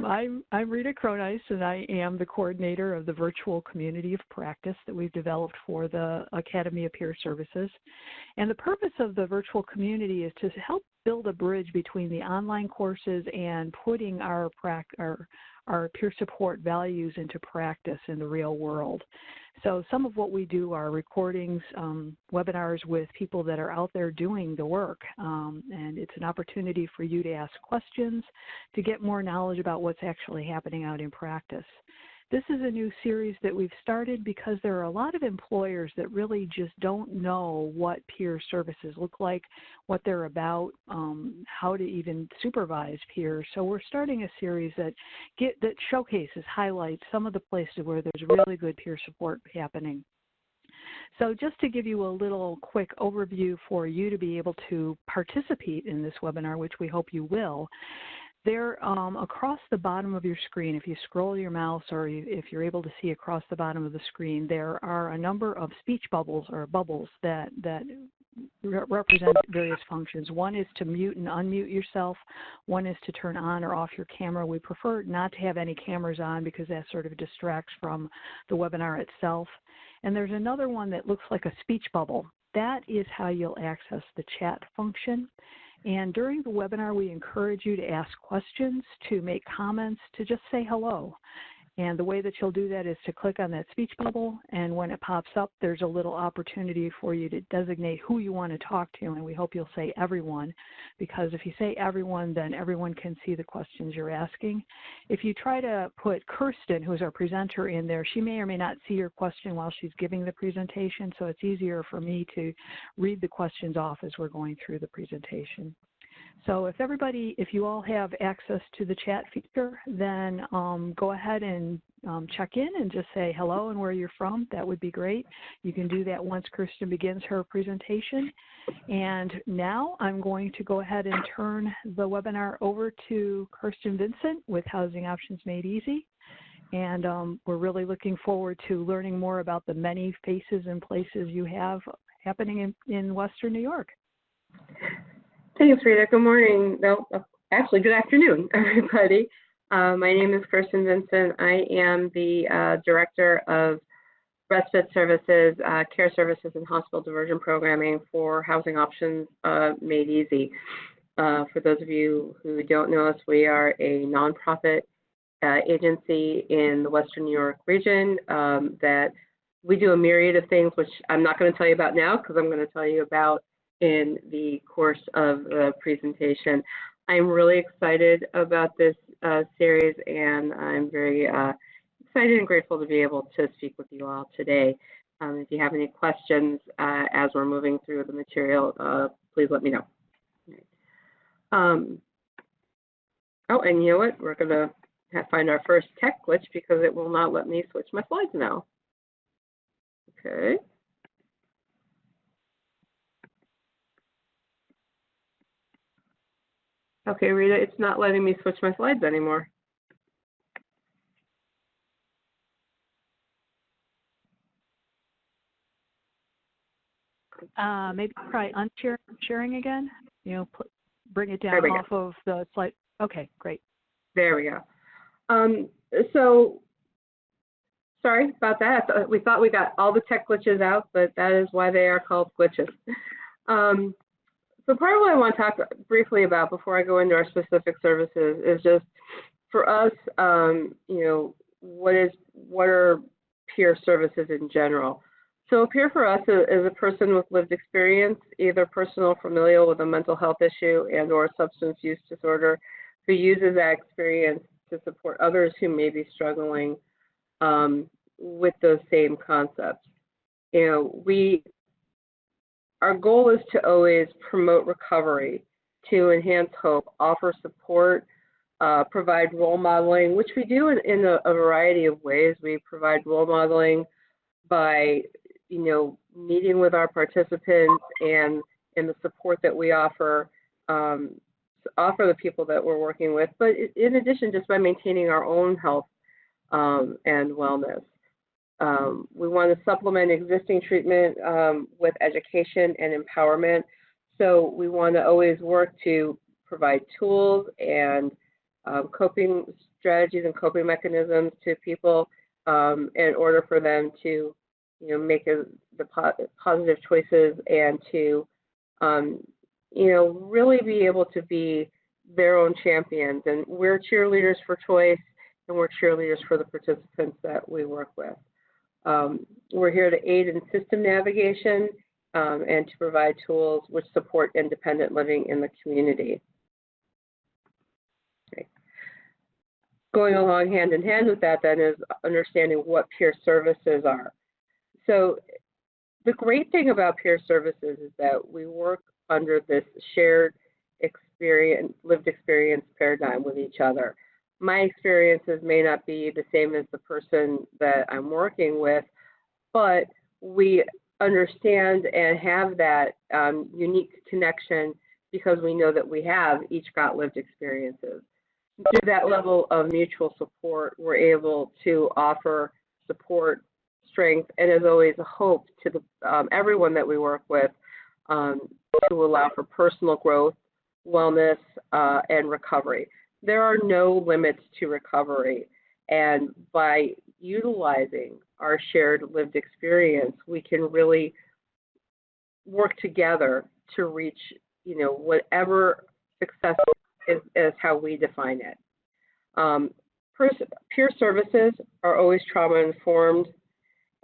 I'm Rita Cronice, and I am the coordinator of the virtual community of practice that we've developed for the Academy of Peer Services. And the purpose of the virtual community is to help build a bridge between the online courses and putting our peer support values into practice in the real world. So some of what we do are recordings, webinars with people that are out there doing the work, and it's an opportunity for you to ask questions, to get more knowledge about what's actually happening out in practice. This is a new series that we've started because there are a lot of employers that really just don't know what peer services look like, what they're about, how to even supervise peers. So we're starting a series that showcases, highlights some of the places where there's really good peer support happening. So just to give you a little quick overview for you to be able to participate in this webinar, which we hope you will, there, across the bottom of your screen, if you scroll your mouse or if you're able to see across the bottom of the screen, there are a number of speech bubbles or bubbles that represent various functions. One is to mute and unmute yourself. One is to turn on or off your camera. We prefer not to have any cameras on because that sort of distracts from the webinar itself. And there's another one that looks like a speech bubble. That is how you'll access the chat function. And during the webinar, we encourage you to ask questions, to make comments, to just say hello. And the way that you'll do that is to click on that speech bubble, and when it pops up, there's a little opportunity for you to designate who you want to talk to, and we hope you'll say everyone, because if you say everyone, then everyone can see the questions you're asking. If you try to put Kirsten, who's our presenter, in there, she may or may not see your question while she's giving the presentation, so it's easier for me to read the questions off as we're going through the presentation. So if you all have access to the chat feature, then go ahead and check in and just say hello and where you're from. That would be great. You can do that once Kirsten begins her presentation. And now I'm going to go ahead and turn the webinar over to Kirsten Vincent with Housing Options Made Easy. And we're really looking forward to learning more about the many faces and places you have happening in Western New York. Thanks, Rita. Good morning. No, actually, good afternoon, everybody. My name is Kirsten Vincent. I am the Director of Respite Services, Care Services, and Hospital Diversion Programming for Housing Options Made Easy. For those of you who don't know us, we are a nonprofit agency in the Western New York region that we do a myriad of things, which I'm not going to tell you about now because I'm going to tell you about in the course of the presentation. I'm really excited about this series, and I'm very excited and grateful to be able to speak with you all today. If you have any questions as we're moving through the material, please let me know. Oh, and you know what? We're going to find our first tech glitch because it will not let me switch my slides now. Okay. Okay, Rita, it's not letting me switch my slides anymore. Maybe try unsharing again. Bring it down off of the slide. Okay, great. There we go. So sorry about that. We thought we got all the tech glitches out, but that is why they are called glitches. So part of what I want to talk briefly about before I go into our specific services is just for us, what are peer services in general? So a peer for us is a person with lived experience, either personal or familial with a mental health issue and or substance use disorder, who uses that experience to support others who may be struggling with those same concepts. Our goal is to always promote recovery, to enhance hope, offer support, provide role modeling, which we do in a variety of ways. We provide role modeling by, meeting with our participants and the support that we offer the people that we're working with, but in addition, just by maintaining our own health and wellness. We want to supplement existing treatment with education and empowerment. So we want to always work to provide tools and coping strategies and coping mechanisms to people in order for them to, make the positive choices and to, really be able to be their own champions. And we're cheerleaders for choice, and we're cheerleaders for the participants that we work with. We're here to aid in system navigation and to provide tools which support independent living in the community. Okay. Going along hand in hand with that then is understanding what peer services are. So the great thing about peer services is that we work under this shared experience, lived experience paradigm with each other. My experiences may not be the same as the person that I'm working with, but we understand and have that unique connection because we know that we have each got lived experiences. Through that level of mutual support, we're able to offer support, strength, and as always, a hope to the, everyone that we work with to allow for personal growth, wellness, and recovery. There are no limits to recovery, and by utilizing our shared lived experience, we can really work together to reach, whatever success is how we define it. Peer services are always trauma-informed,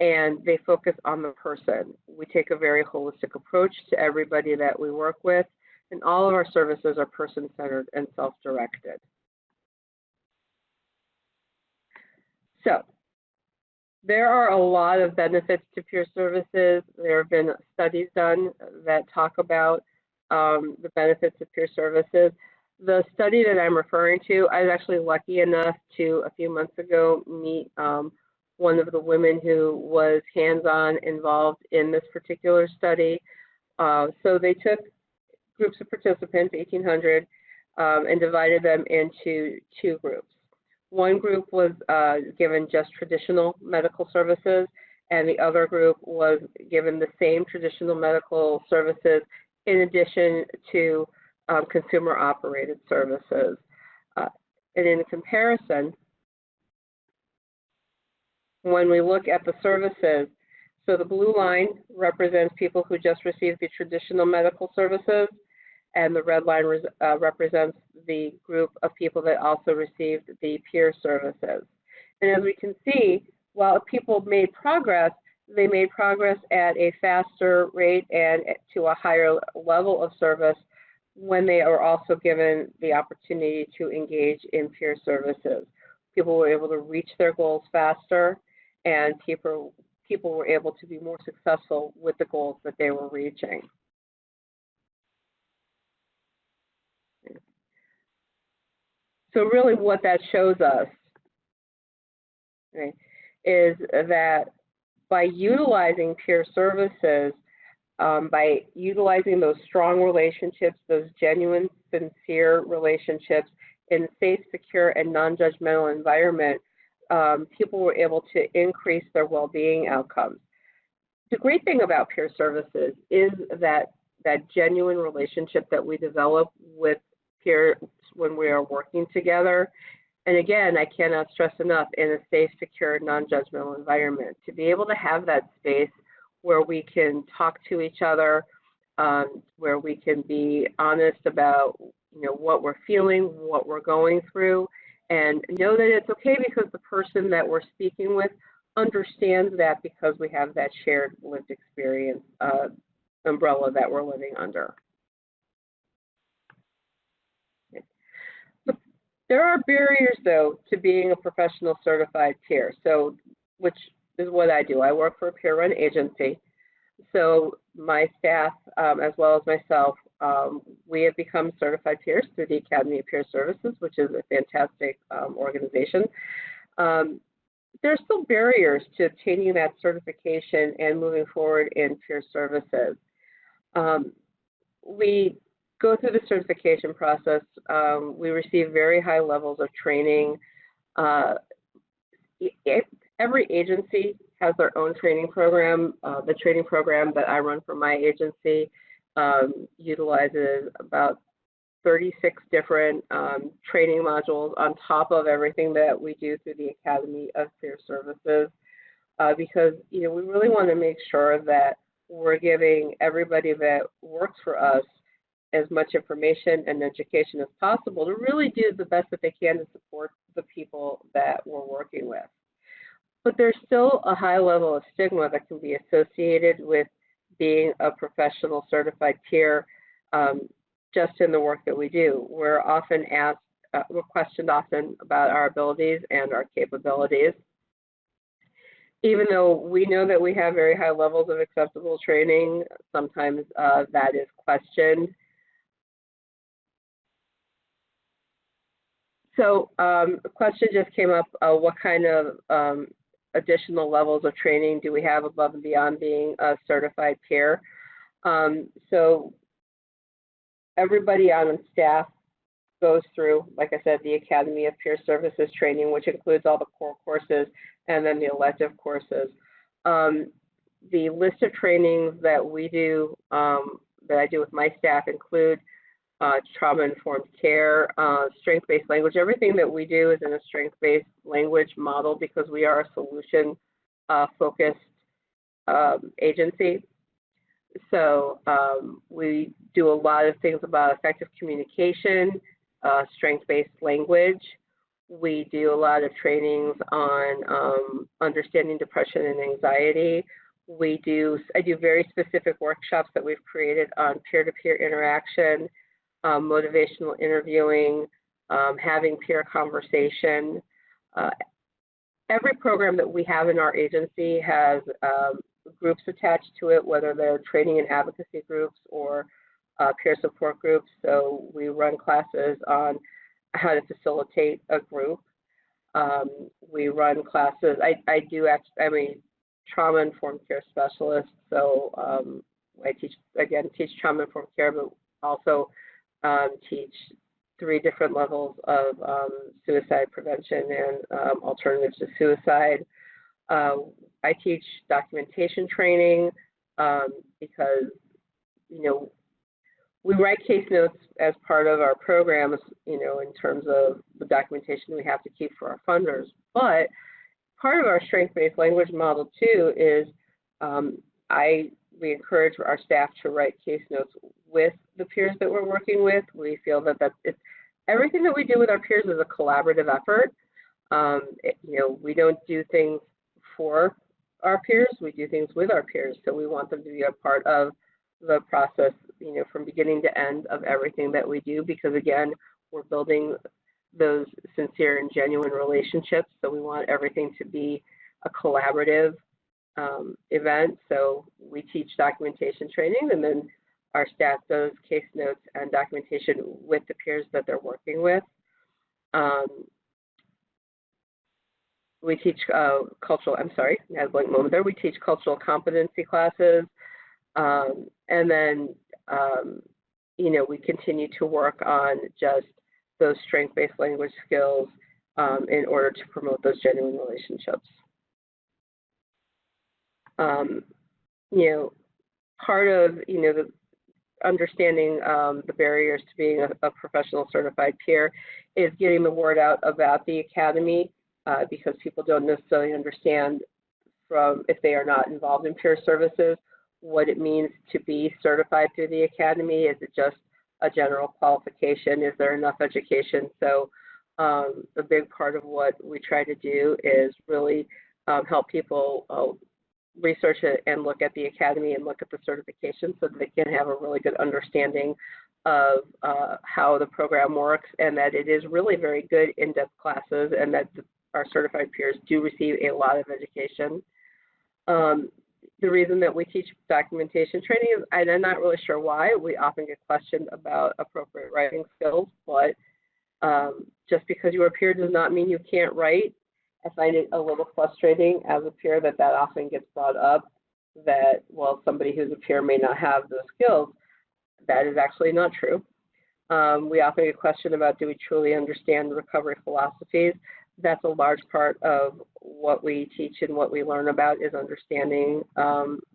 and they focus on the person. We take a very holistic approach to everybody that we work with, and all of our services are person-centered and self-directed. So, there are a lot of benefits to peer services. There have been studies done that talk about the benefits of peer services. The study that I'm referring to, I was actually lucky enough to, a few months ago, meet one of the women who was hands-on involved in this particular study. So they took groups of participants, 1,800, and divided them into two groups. One group was given just traditional medical services, and the other group was given the same traditional medical services in addition to consumer-operated services. And in comparison, when we look at the services, so the blue line represents people who just received the traditional medical services, and the red line represents the group of people that also received the peer services. And as we can see, while people made progress, they made progress at a faster rate and to a higher level of service when they are also given the opportunity to engage in peer services. People were able to reach their goals faster, and people were able to be more successful with the goals that they were reaching. So really what that shows us, okay, is that by utilizing peer services, by utilizing those strong relationships, those genuine, sincere relationships in a safe, secure, and non-judgmental environment, people were able to increase their well-being outcomes. The great thing about peer services is that genuine relationship that we develop with peers when we are working together. And again, I cannot stress enough, in a safe, secure, non-judgmental environment, to be able to have that space where we can talk to each other, where we can be honest about what we're feeling, what we're going through, and know that it's okay because the person that we're speaking with understands that, because we have that shared lived experience umbrella that we're living under. There are barriers, though, to being a professional certified peer, so which is what I do. I work for a peer-run agency, so my staff, as well as myself, we have become certified peers through the Academy of Peer Services, which is a fantastic organization. There are still barriers to obtaining that certification and moving forward in peer services. We go through the certification process. We receive very high levels of training. Every agency has their own training program. The training program that I run for my agency utilizes about 36 different training modules on top of everything that we do through the Academy of Peer Services, because we really want to make sure that we're giving everybody that works for us as much information and education as possible to really do the best that they can to support the people that we're working with. But there's still a high level of stigma that can be associated with being a professional certified peer just in the work that we do. We're often asked, we're questioned often about our abilities and our capabilities. Even though we know that we have very high levels of acceptable training, sometimes that is questioned. So a question just came up, what kind of additional levels of training do we have above and beyond being a certified peer? So everybody on staff goes through, like I said, the Academy of Peer Services training, which includes all the core courses and then the elective courses. The list of trainings that we do, that I do with my staff, include trauma-informed care, strength-based language. Everything that we do is in a strength-based language model because we are a solution-focused agency. So we do a lot of things about effective communication, strength-based language. We do a lot of trainings on understanding depression and anxiety. I do very specific workshops that we've created on peer-to-peer interaction, motivational interviewing, having peer conversation. Every program that we have in our agency has groups attached to it, whether they're training and advocacy groups or peer support groups. So we run classes on how to facilitate a group. We run classes. I'm a trauma-informed care specialist, so I teach trauma-informed care, but also teach 3 different levels of suicide prevention and alternatives to suicide. I teach documentation training because, we write case notes as part of our programs, in terms of the documentation we have to keep for our funders. But part of our strength-based language model, too, is we encourage our staff to write case notes with the peers that we're working with. We feel that everything that we do with our peers is a collaborative effort. We don't do things for our peers, we do things with our peers. So we want them to be a part of the process, from beginning to end of everything that we do, because again, we're building those sincere and genuine relationships. So we want everything to be a collaborative event. So we teach documentation training, and then our staff does case notes and documentation with the peers that they're working with. We teach I had a blank moment there. We teach cultural competency classes, and then, we continue to work on just those strength-based language skills in order to promote those genuine relationships. Part of, the understanding the barriers to being a professional certified peer is getting the word out about the Academy, because people don't necessarily understand, if they are not involved in peer services, what it means to be certified through the Academy. Is it just a general qualification? Is there enough education? So a big part of what we try to do is really help people research it and look at the Academy and look at the certification so that they can have a really good understanding of how the program works, and that it is really very good in-depth classes, and that our certified peers do receive a lot of education. The reason that we teach documentation training is, I'm not really sure why. We often get questioned about appropriate writing skills, but just because you're a peer does not mean you can't write. I find it a little frustrating as a peer that often gets brought up, that, well, somebody who's a peer may not have those skills. That is actually not true. We often get questioned about, do we truly understand recovery philosophies? That's a large part of what we teach and what we learn about, is understanding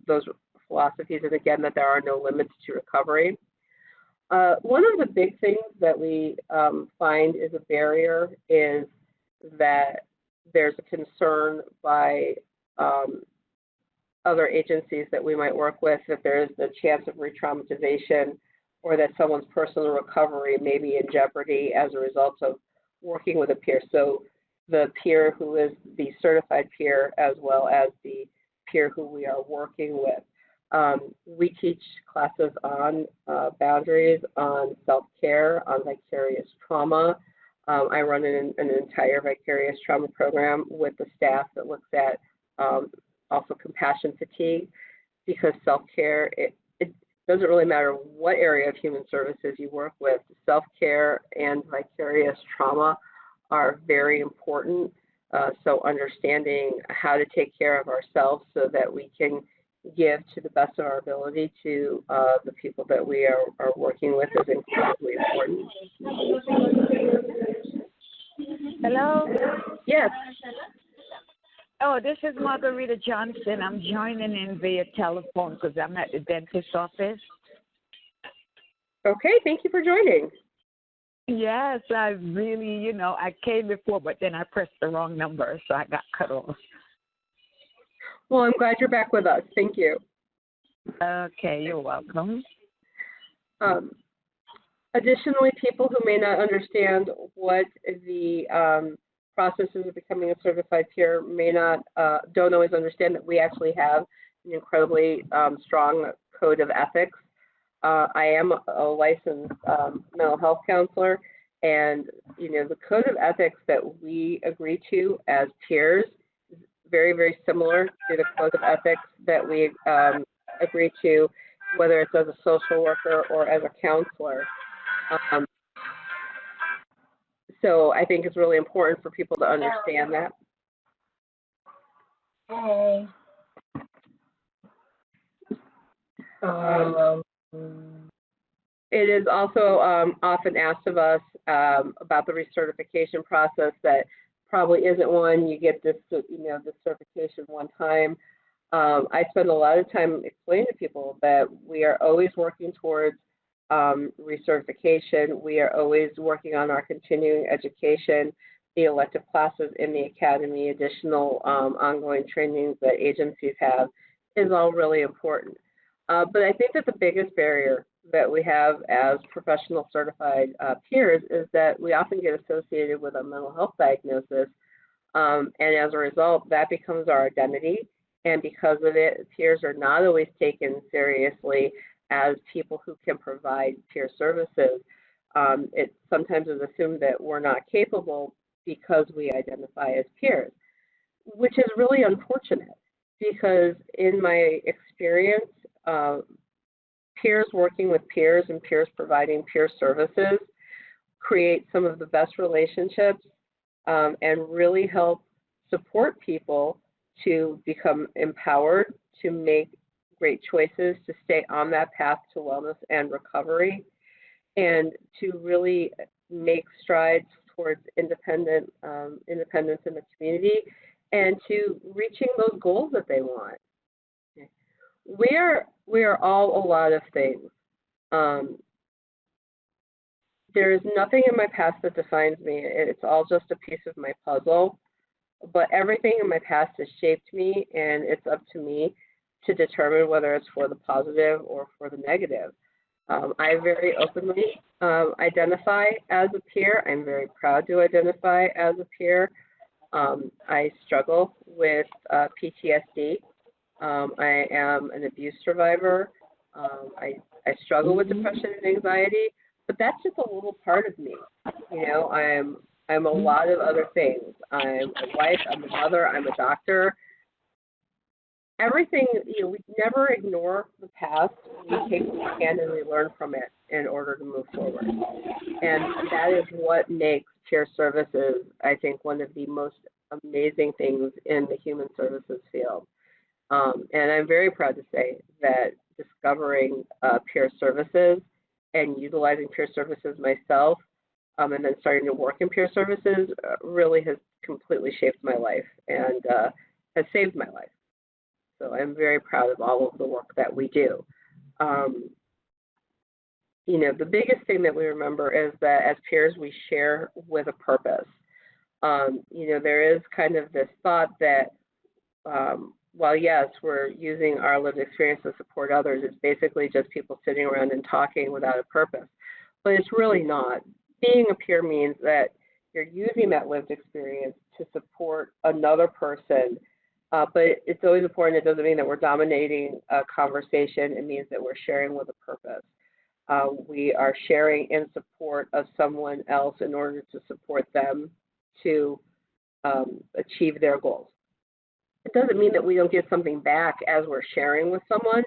those philosophies, and again, that there are no limits to recovery. One of the big things that we find is a barrier is that there's a concern by other agencies that we might work with that there is the chance of re-traumatization or that someone's personal recovery may be in jeopardy as a result of working with a peer. So the peer who is the certified peer as well as the peer who we are working with. We teach classes on boundaries, on self-care, on vicarious trauma. I run an entire vicarious trauma program with the staff that looks at also compassion fatigue, because self-care, it doesn't really matter what area of human services you work with. Self-care and vicarious trauma are very important. So understanding how to take care of ourselves so that we can give to the best of our ability to the people that we are working with is incredibly important. Hello? Yes. Oh, this is Margarita Johnson. I'm joining in via telephone because I'm at the dentist's office. Okay, thank you for joining. Yes, I really, I came before, but then I pressed the wrong number, so I got cut off. Well, I'm glad you're back with us. Thank you. Okay, you're welcome. Additionally, people who may not understand what the processes of becoming a certified peer don't always understand that we actually have an incredibly strong code of ethics. I am a licensed mental health counselor, and the code of ethics that we agree to as peers is very, very similar to the code of ethics that we agree to, whether it's as a social worker or as a counselor. So I think it's really important for people to understand that. Hey. It is also often asked of us about the recertification process that probably isn't one you get this certification one time. I spend a lot of time explaining to people that we are always working towards recertification. We are always working on our continuing education, the elective classes in the academy, additional ongoing trainings that agencies have is all really important. But I think that the biggest barrier that we have as professional certified peers is that we often get associated with a mental health diagnosis, and as a result, that becomes our identity. And because of it, peers are not always taken seriously as people who can provide peer services. It sometimes is assumed that we're not capable because we identify as peers, which is really unfortunate because in my experience, peers working with peers and peers providing peer services create some of the best relationships and really help support people to become empowered, to make great choices, to stay on that path to wellness and recovery, and to really make strides towards independence in the community and to reaching those goals that they want. We are all a lot of things. There is nothing in my past that defines me. It's all just a piece of my puzzle. But everything in my past has shaped me, and it's up to me to determine whether it's for the positive or for the negative. I very openly identify as a peer. I'm very proud to identify as a peer. I struggle with PTSD. I am an abuse survivor. I struggle with depression and anxiety, but that's just a little part of me. I'm a lot of other things. I'm a wife, I'm a mother, I'm a doctor. Everything, we never ignore the past. We take what we can and we learn from it in order to move forward. And that is what makes peer services, I think, one of the most amazing things in the human services field. And I'm very proud to say that discovering peer services and utilizing peer services myself and then starting to work in peer services really has completely shaped my life and has saved my life. So I'm very proud of all of the work that we do. the biggest thing that we remember is that as peers, we share with a purpose. There is kind of this thought that while yes, we're using our lived experience to support others, it's basically just people sitting around and talking without a purpose. But it's really not. Being a peer means that you're using that lived experience to support another person, but it's always important. It doesn't mean that we're dominating a conversation. It means that we're sharing with a purpose. We are sharing in support of someone else in order to support them to achieve their goals. It doesn't mean that we don't get something back as we're sharing with someone,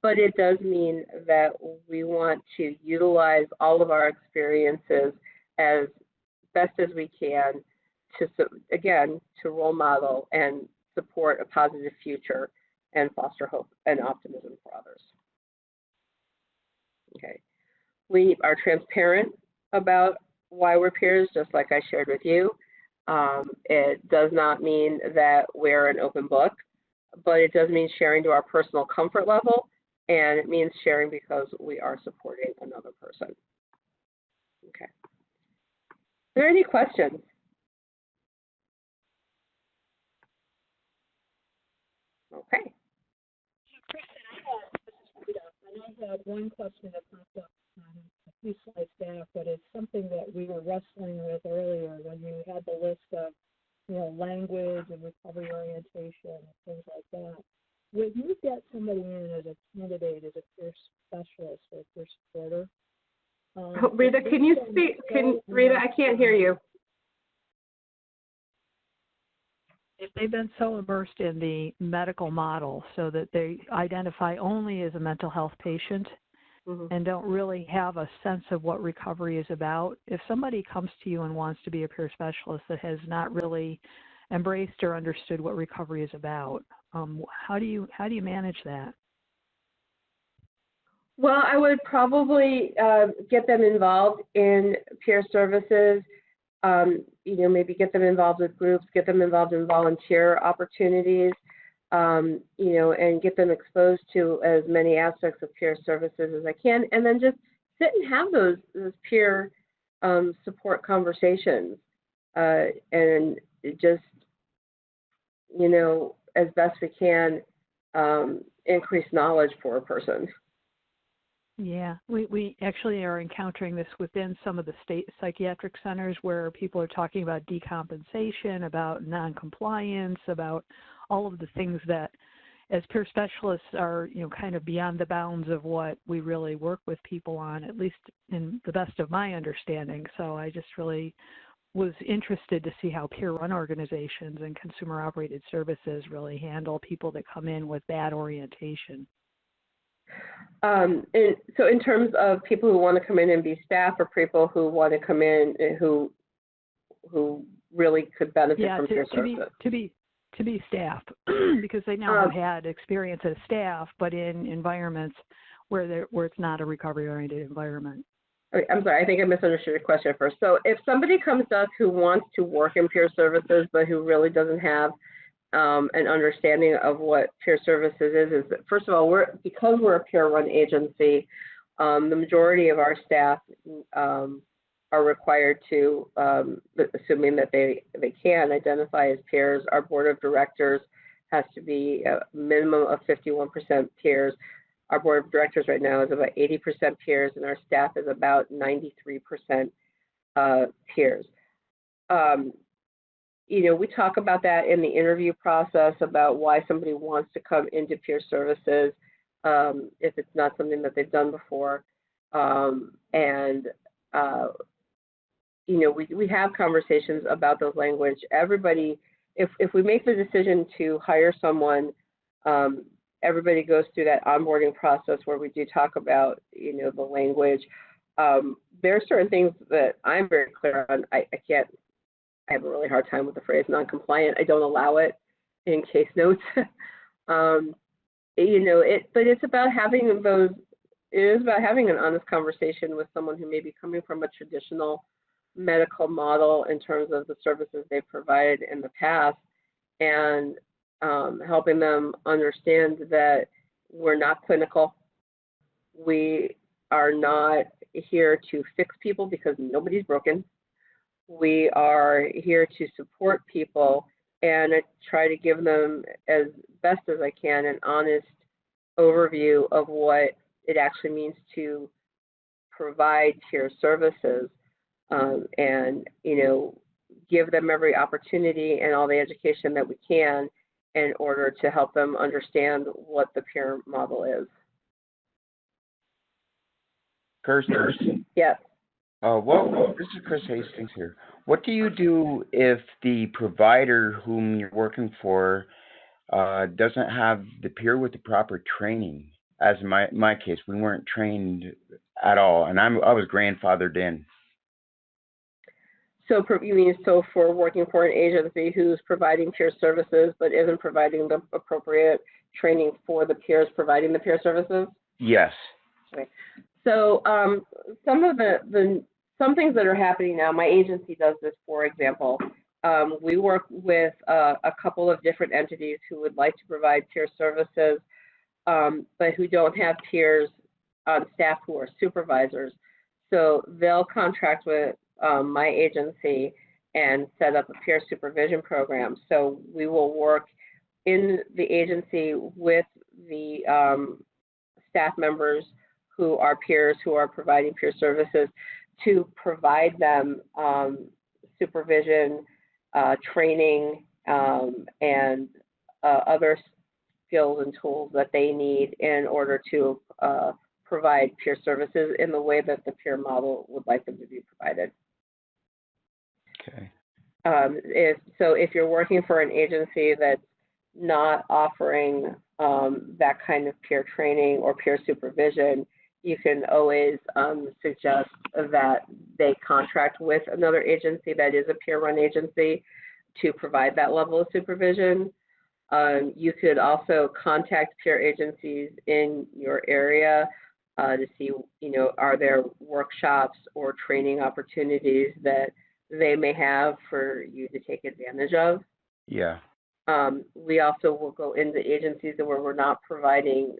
but it does mean that we want to utilize all of our experiences as best as we can to, again, to role model and support a positive future and foster hope and optimism for others. Okay. We are transparent about why we're peers, just like I shared with you. It does not mean that we're an open book, but it does mean sharing to our personal comfort level, and it means sharing because we are supporting another person. Okay. Are there any questions? Okay. I had one question that popped up a few slides back, but it's something that we were wrestling with earlier when you had the list of, language and recovery orientation and things like that. When you get somebody in as a candidate, as a peer specialist or peer supporter, Rita, can you speak? Rita, I can't hear you. If they've been so immersed in the medical model so that they identify only as a mental health patient and don't really have a sense of what recovery is about, if somebody comes to you and wants to be a peer specialist that has not really embraced or understood what recovery is about, how do you manage that? Well, I would probably get them involved in peer services. Maybe get them involved with groups, get them involved in volunteer opportunities, and get them exposed to as many aspects of peer services as I can, and then just sit and have those peer support conversations, and just, as best we can, increase knowledge for a person. Yeah, we actually are encountering this within some of the state psychiatric centers where people are talking about decompensation, about noncompliance, about all of the things that as peer specialists are, kind of beyond the bounds of what we really work with people on, at least in the best of my understanding. So I just really was interested to see how peer-run organizations and consumer-operated services really handle people that come in with bad orientation. So in terms of people who want to come in and be staff, or people who want to come in who really could benefit from peer services? To be staff, because they now have had experience as staff, but in environments where it's not a recovery-oriented environment. I'm sorry, I think I misunderstood your question first. So if somebody comes to us who wants to work in peer services, but who really doesn't have an understanding of what peer services is that, first of all, because we're a peer-run agency, the majority of our staff are required to, assuming that they can identify as peers. Our board of directors has to be a minimum of 51% peers. Our board of directors right now is about 80% peers, and our staff is about 93% peers. We talk about that in the interview process about why somebody wants to come into peer services if it's not something that they've done before. We have conversations about those language. Everybody, if we make the decision to hire someone, everybody goes through that onboarding process where we do talk about, the language. There are certain things that I'm very clear on. I have a really hard time with the phrase non-compliant. I don't allow it in case notes. But it's about having an honest conversation with someone who may be coming from a traditional medical model in terms of the services they've provided in the past, and helping them understand that we're not clinical. We are not here to fix people because nobody's broken. We are here to support people and try to give them as best as I can an honest overview of what it actually means to provide peer services, and give them every opportunity and all the education that we can in order to help them understand what the peer model is. Kirsten. Yes. This is Chris Hastings here. What do you do if the provider whom you're working for doesn't have the peer with the proper training? As in my case, we weren't trained at all, and I was grandfathered in. So you mean for working for an agency who's providing peer services but isn't providing the appropriate training for the peers providing the peer services? Yes. Okay. So some things that are happening now, my agency does this, for example. We work with a couple of different entities who would like to provide peer services, but who don't have peers on staff who are supervisors. So they'll contract with my agency and set up a peer supervision program. So we will work in the agency with the staff members who are peers who are providing peer services to provide them supervision, training, and other skills and tools that they need in order to provide peer services in the way that the peer model would like them to be provided. Okay. If you're working for an agency that's not offering that kind of peer training or peer supervision, you can always suggest that they contract with another agency that is a peer-run agency to provide that level of supervision. You could also contact peer agencies in your area to see, are there workshops or training opportunities that they may have for you to take advantage of. Yeah. We also will go into agencies where we're not providing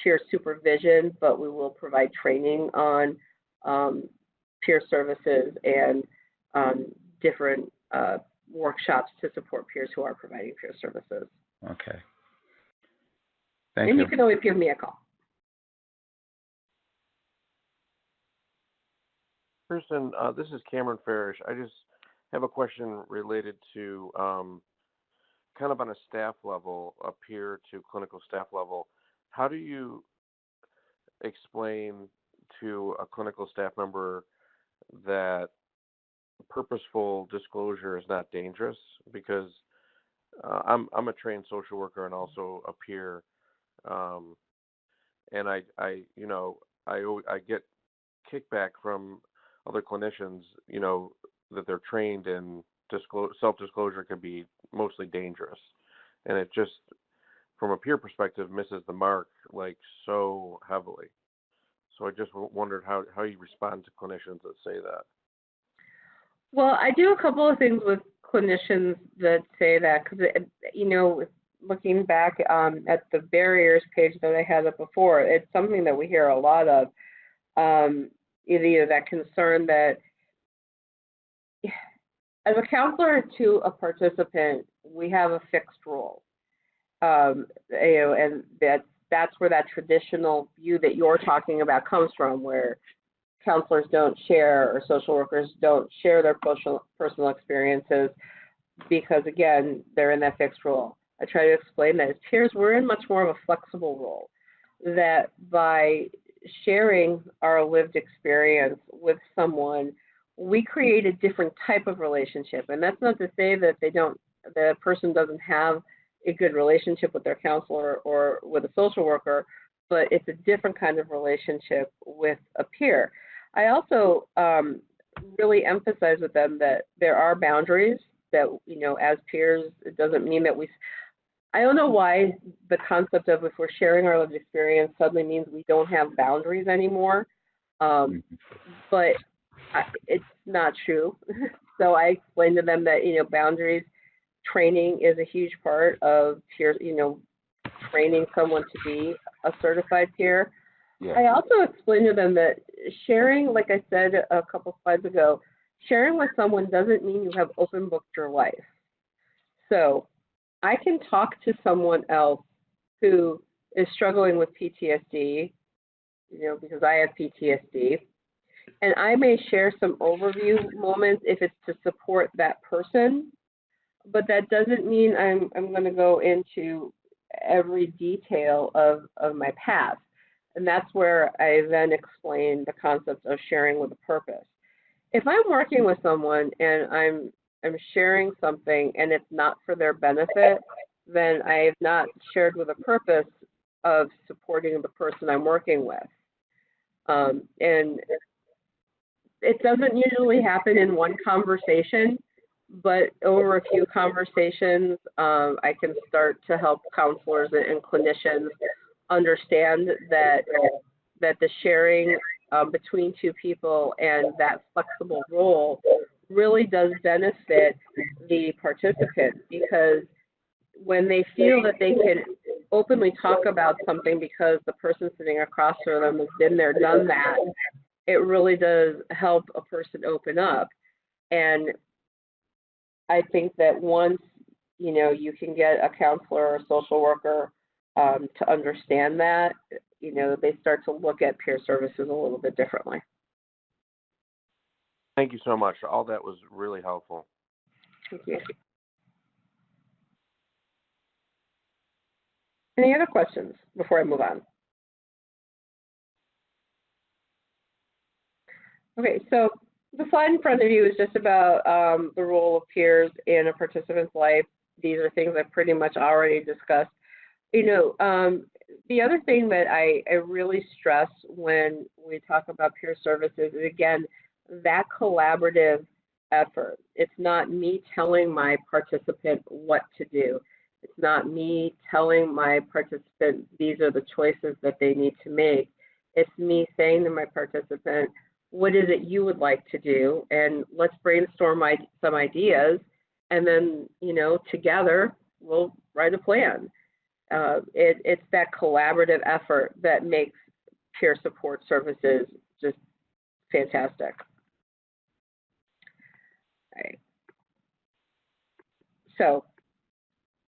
peer supervision, but we will provide training on peer services and different workshops to support peers who are providing peer services. Okay. Thank you. And you can always give me a call. Kirsten, this is Cameron Farish. I just have a question related to kind of on a staff level, a peer to clinical staff level. How do you explain to a clinical staff member that purposeful disclosure is not dangerous? Because I'm a trained social worker and also a peer, and I get kickback from other clinicians, that they're trained in self-disclosure can be mostly dangerous, and it just, from a peer perspective, misses the mark like so heavily. So I just wondered how you respond to clinicians that say that. Well, I do a couple of things with clinicians that say that, because, looking back at the barriers page that I had up before, it's something that we hear a lot of, that concern that as a counselor to a participant, we have a fixed role, and that's where that traditional view that you're talking about comes from, where counselors don't share or social workers don't share their personal experiences because, again, they're in that fixed role. I try to explain that as peers, we're in much more of a flexible role, that by sharing our lived experience with someone, we create a different type of relationship. And that's not to say that the person doesn't have a good relationship with their counselor or with a social worker, but it's a different kind of relationship with a peer. I also really emphasize with them that there are boundaries that, as peers, it doesn't mean that I don't know why the concept of if we're sharing our lived experience suddenly means we don't have boundaries anymore, but it's not true. So I explained to them that, boundaries training is a huge part of peer, training someone to be a certified peer. Yeah. I also explained to them that sharing, like I said a couple slides ago, sharing with someone doesn't mean you have open booked your life. So I can talk to someone else who is struggling with PTSD, because I have PTSD, and I may share some overview moments if it's to support that person, but that doesn't mean I'm going to go into every detail of my past. And that's where I then explain the concept of sharing with a purpose. If I'm working with someone and I'm sharing something and it's not for their benefit, then I have not shared with a purpose of supporting the person I'm working with. And it doesn't usually happen in one conversation, but over a few conversations, I can start to help counselors and clinicians understand that the sharing between two people and that flexible role really does benefit the participant, because when they feel that they can openly talk about something because the person sitting across from them has been there, done that, it really does help a person open up. And I think that once, you can get a counselor or a social worker to understand that, they start to look at peer services a little bit differently. Thank you so much. All that was really helpful. Thank you. Any other questions before I move on? Okay, so the slide in front of you is just about the role of peers in a participant's life. These are things I've pretty much already discussed. The other thing that I really stress when we talk about peer services is, again, that collaborative effort. It's not me telling my participant what to do. It's not me telling my participant these are the choices that they need to make. It's me saying to my participant, what is it you would like to do? And let's brainstorm some ideas, and then, together we'll write a plan. It's that collaborative effort that makes peer support services just fantastic. Right. So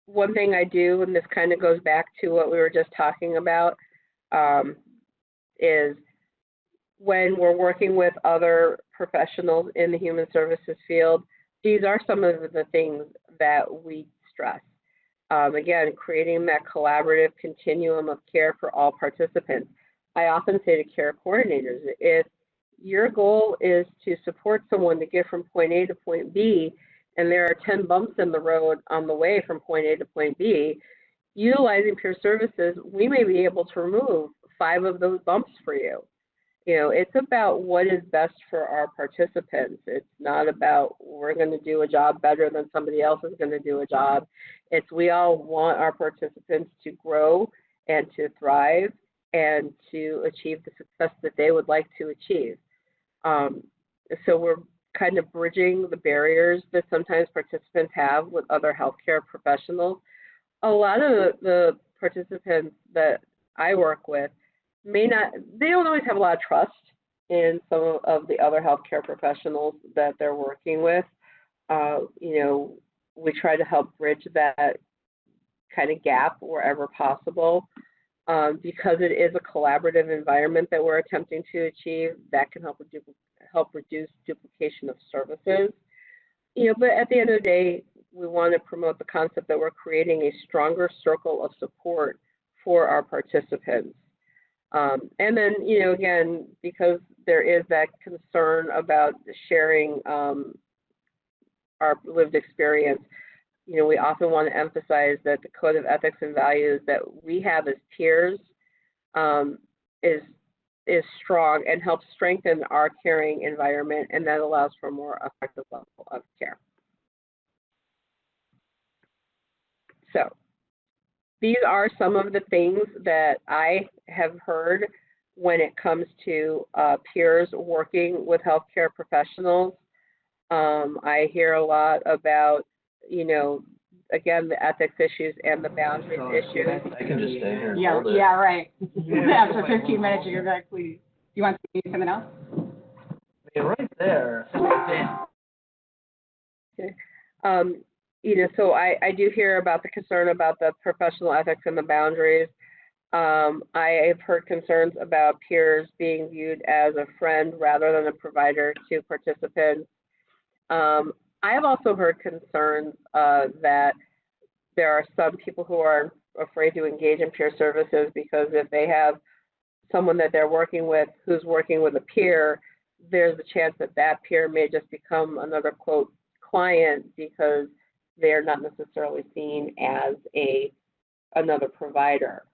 one thing I do, and this kind of goes back to what we were just talking about, is when we're working with other professionals in the human services field, these are some of the things that we stress. Again, creating that collaborative continuum of care for all participants. I often say to care coordinators, if your goal is to support someone to get from point A to point B, and there are 10 bumps in the road on the way from point A to point B, utilizing peer services, we may be able to remove 5 of those bumps for you. It's about what is best for our participants. It's not about we're going to do a job better than somebody else is going to do a job. It's we all want our participants to grow and to thrive and to achieve the success that they would like to achieve. So we're kind of bridging the barriers that sometimes participants have with other healthcare professionals. A lot of the participants that I work with they don't always have a lot of trust in some of the other healthcare professionals that they're working with. We try to help bridge that kind of gap wherever possible, because it is a collaborative environment that we're attempting to achieve. That can help reduce duplication of services. But at the end of the day, we want to promote the concept that we're creating a stronger circle of support for our participants. And then, again, because there is that concern about sharing our lived experience, we often want to emphasize that the code of ethics and values that we have as peers is strong and helps strengthen our caring environment, and that allows for a more effective level of care. So these are some of the things that I have heard when it comes to peers working with healthcare professionals. I hear a lot about, again, the ethics issues and the boundaries issues. I can just stay here and Yeah, hold it. yeah, right. After 15 minutes, you're like, please. You want to see something else? Yeah, right there. Okay. So I do hear about the concern about the professional ethics and the boundaries. I have heard concerns about peers being viewed as a friend rather than a provider to participants. I have also heard concerns that there are some people who are afraid to engage in peer services because if they have someone that they're working with who's working with a peer, there's a chance that that peer may just become another, quote, client because they're not necessarily seen as another provider.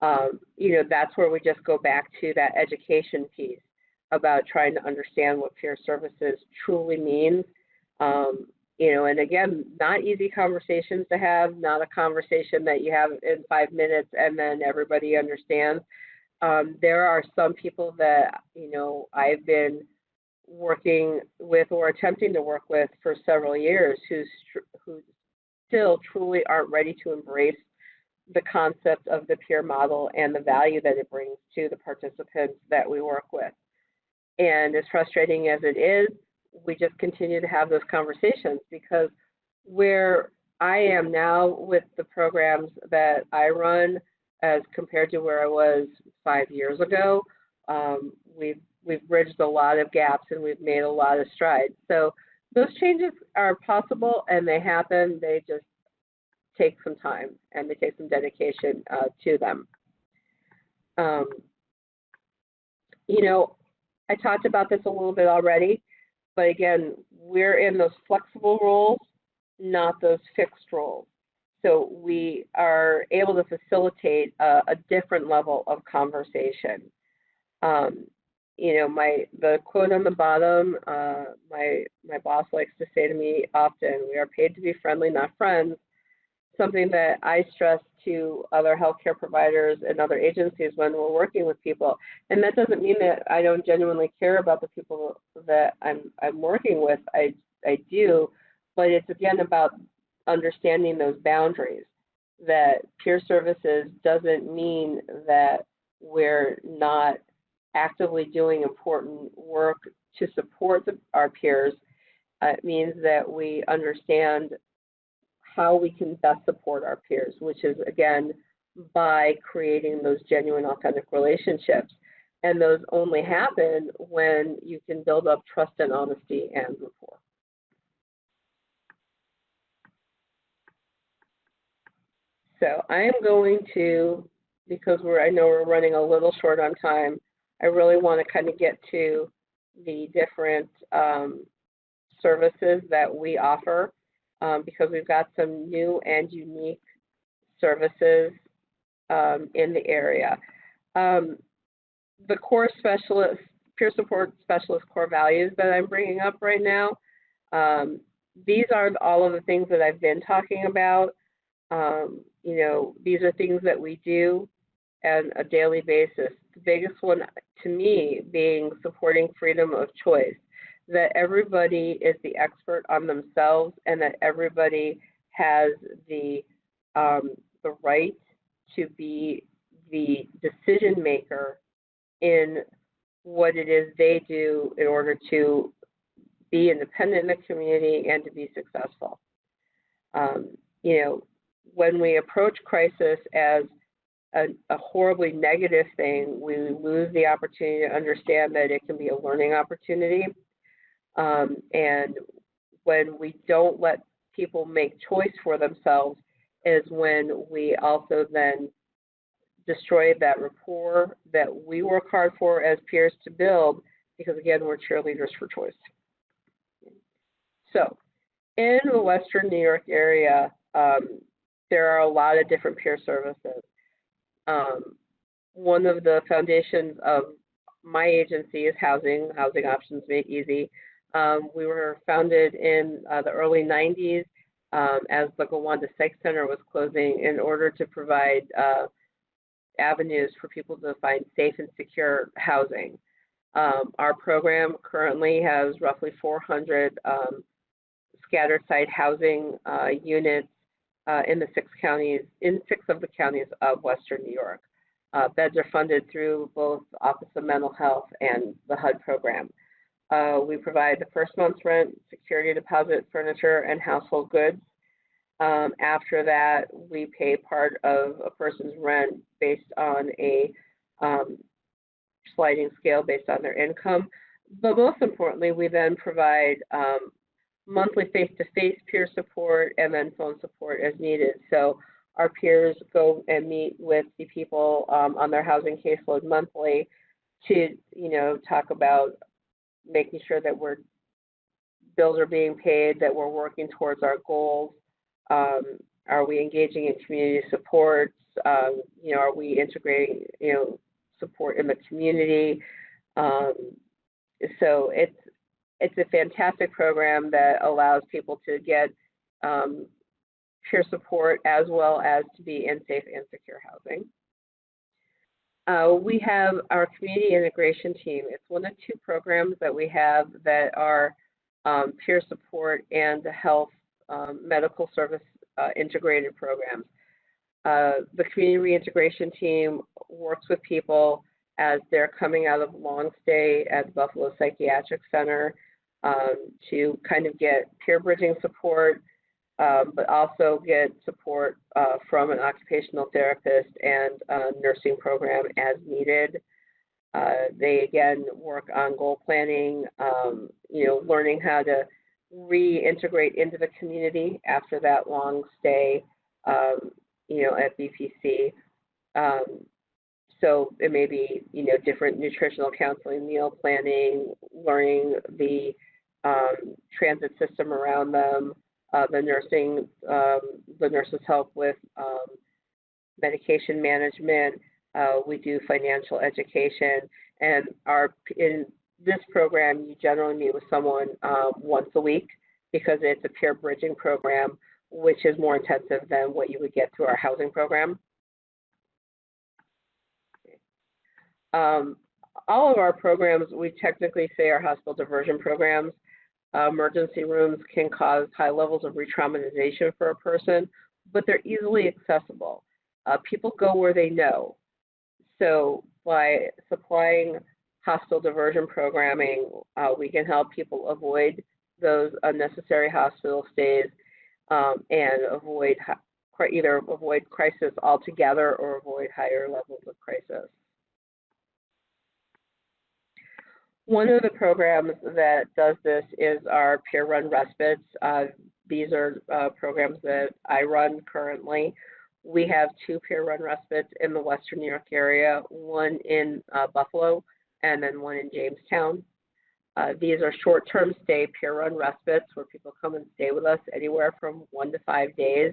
That's where we just go back to that education piece about trying to understand what peer services truly means. And again, not easy conversations to have, not a conversation that you have in 5 minutes and then everybody understands. There are some people that, I've been working with or attempting to work with for several years who still truly aren't ready to embrace the concept of the peer model and the value that it brings to the participants that we work with. And as frustrating as it is, we just continue to have those conversations because where I am now with the programs that I run as compared to where I was 5 years ago, we've bridged a lot of gaps and we've made a lot of strides. So those changes are possible and they happen. They just take some time and they take some dedication to them. I talked about this a little bit already, but again, we're in those flexible roles, not those fixed roles. So we are able to facilitate a different level of conversation. The quote on the bottom, my boss likes to say to me often, we are paid to be friendly, not friends. Something that I stress to other healthcare providers and other agencies when we're working with people. And that doesn't mean that I don't genuinely care about the people that I'm working with. I do, but it's again about understanding those boundaries. That peer services doesn't mean that we're not actively doing important work to support our peers. It means that we understand how we can best support our peers, which is, again, by creating those genuine, authentic relationships. And those only happen when you can build up trust and honesty and rapport. So I am going to, because I know we're running a little short on time, I really want to kind of get to the different services that we offer. Because we've got some new and unique services in the area. The core specialist, peer support specialist core values that I'm bringing up right now, these are all of the things that I've been talking about. These are things that we do on a daily basis. The biggest one to me being supporting freedom of choice. That everybody is the expert on themselves and that everybody has the right to be the decision maker in what it is they do in order to be independent in the community and to be successful. When we approach crisis as a horribly negative thing, we lose the opportunity to understand that it can be a learning opportunity. And when we don't let people make choice for themselves is when we also then destroy that rapport that we work hard for as peers to build, because again, we're cheerleaders for choice. So in the Western New York area, there are a lot of different peer services. One of the foundations of my agency is Housing Options Made Easy. We were founded in the early 90s as the Gowanda Psych Center was closing in order to provide avenues for people to find safe and secure housing. Our program currently has roughly 400 scattered site housing units in six of the counties of Western New York. Beds are funded through both the Office of Mental Health and the HUD program. We provide the first month's rent, security deposit, furniture, and household goods. After that, we pay part of a person's rent based on a sliding scale based on their income. But most importantly, we then provide monthly face-to-face peer support and then phone support as needed. So our peers go and meet with the people on their housing caseload monthly to, talk about making sure that bills are being paid, that we're working towards our goals. Are we engaging in community supports? Are we integrating, support in the community? So it's a fantastic program that allows people to get peer support as well as to be in safe and secure housing. We have our community integration team. It's one of two programs that we have that are peer support and health medical service integrated programs. The community reintegration team works with people as they're coming out of long stay at the Buffalo Psychiatric Center to kind of get peer bridging support, but also get support from an occupational therapist and nursing program as needed. They again work on goal planning, learning how to reintegrate into the community after that long stay, at BPC. So it may be, different nutritional counseling, meal planning, learning the transit system around them, the nurses help with medication management. We do financial education, and in this program, you generally meet with someone once a week because it's a peer bridging program, which is more intensive than what you would get through our housing program. All of our programs, we technically say are hospital diversion programs. Emergency rooms can cause high levels of re-traumatization for a person, but they're easily accessible. People go where they know. So by supplying hospital diversion programming, we can help people avoid those unnecessary hospital stays and either avoid crisis altogether or avoid higher levels of crisis. One of the programs that does this is our peer run respites. These are programs that I run currently. We have two peer run respites in the Western New York area, one in Buffalo and then one in Jamestown. These are short-term stay peer run respites where people come and stay with us anywhere from 1 to 5 days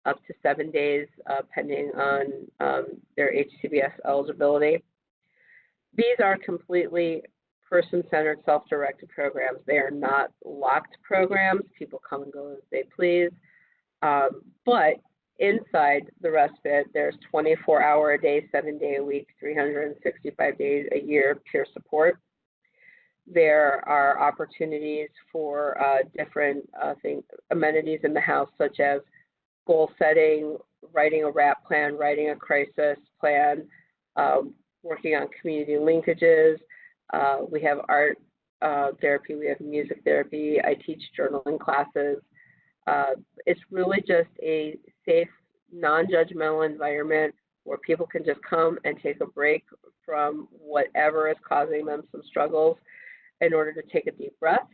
up to 7 days, depending on their HCBS eligibility. These are completely person-centered, self-directed programs. They are not locked programs. People come and go as they please. But inside the respite, there's 24-hour-a-day, 7-day-a-week, 365 days a year peer support. There are opportunities for different amenities in the house, such as goal setting, writing a RAP plan, writing a crisis plan, working on community linkages. We have art therapy, we have music therapy, I teach journaling classes. It's really just a safe, non-judgmental environment where people can just come and take a break from whatever is causing them some struggles in order to take a deep breath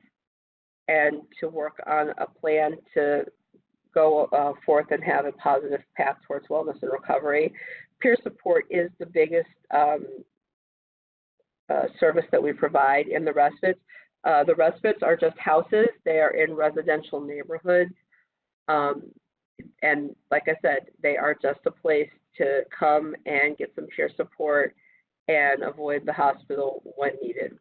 and to work on a plan to go forth and have a positive path towards wellness and recovery. Peer support is the biggest service that we provide in the respites. The respites are just houses. They are in residential neighborhoods. And like I said, they are just a place to come and get some peer support and avoid the hospital when needed.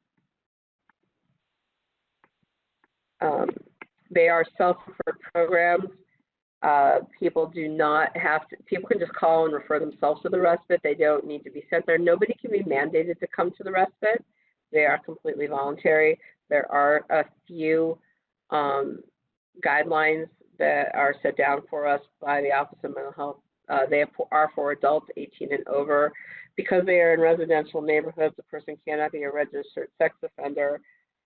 They are self-referred programs. People can just call and refer themselves to the respite. They don't need to be sent there. Nobody can be mandated to come to the respite. They are completely voluntary. There are a few guidelines that are set down for us by the Office of Mental Health. They are for adults 18 and over. Because they are in residential neighborhoods, a person cannot be a registered sex offender,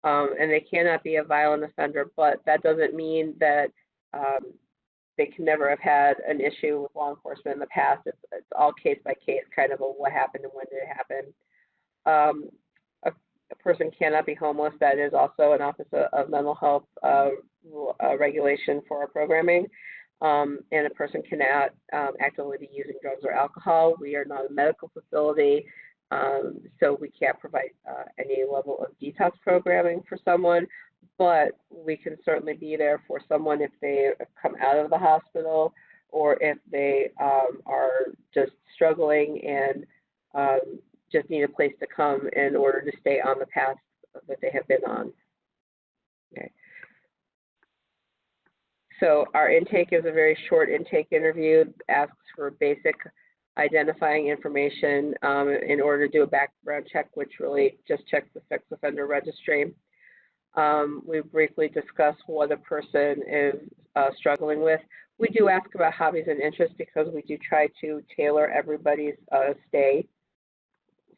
and they cannot be a violent offender, but that doesn't mean that they can never have had an issue with law enforcement in the past. It's all case by case, kind of a what happened and when did it happen. A person cannot be homeless. That is also an Office of Mental Health regulation for our programming. And a person cannot actively be using drugs or alcohol. We are not a medical facility, so we can't provide any level of detox programming for someone, but we can certainly be there for someone if they come out of the hospital or if they are just struggling and just need a place to come in order to stay on the path that they have been on. Okay. So our intake is a very short intake interview, asks for basic identifying information in order to do a background check, which really just checks the sex offender registry. We briefly discuss what a person is struggling with. We do ask about hobbies and interests because we do try to tailor everybody's stay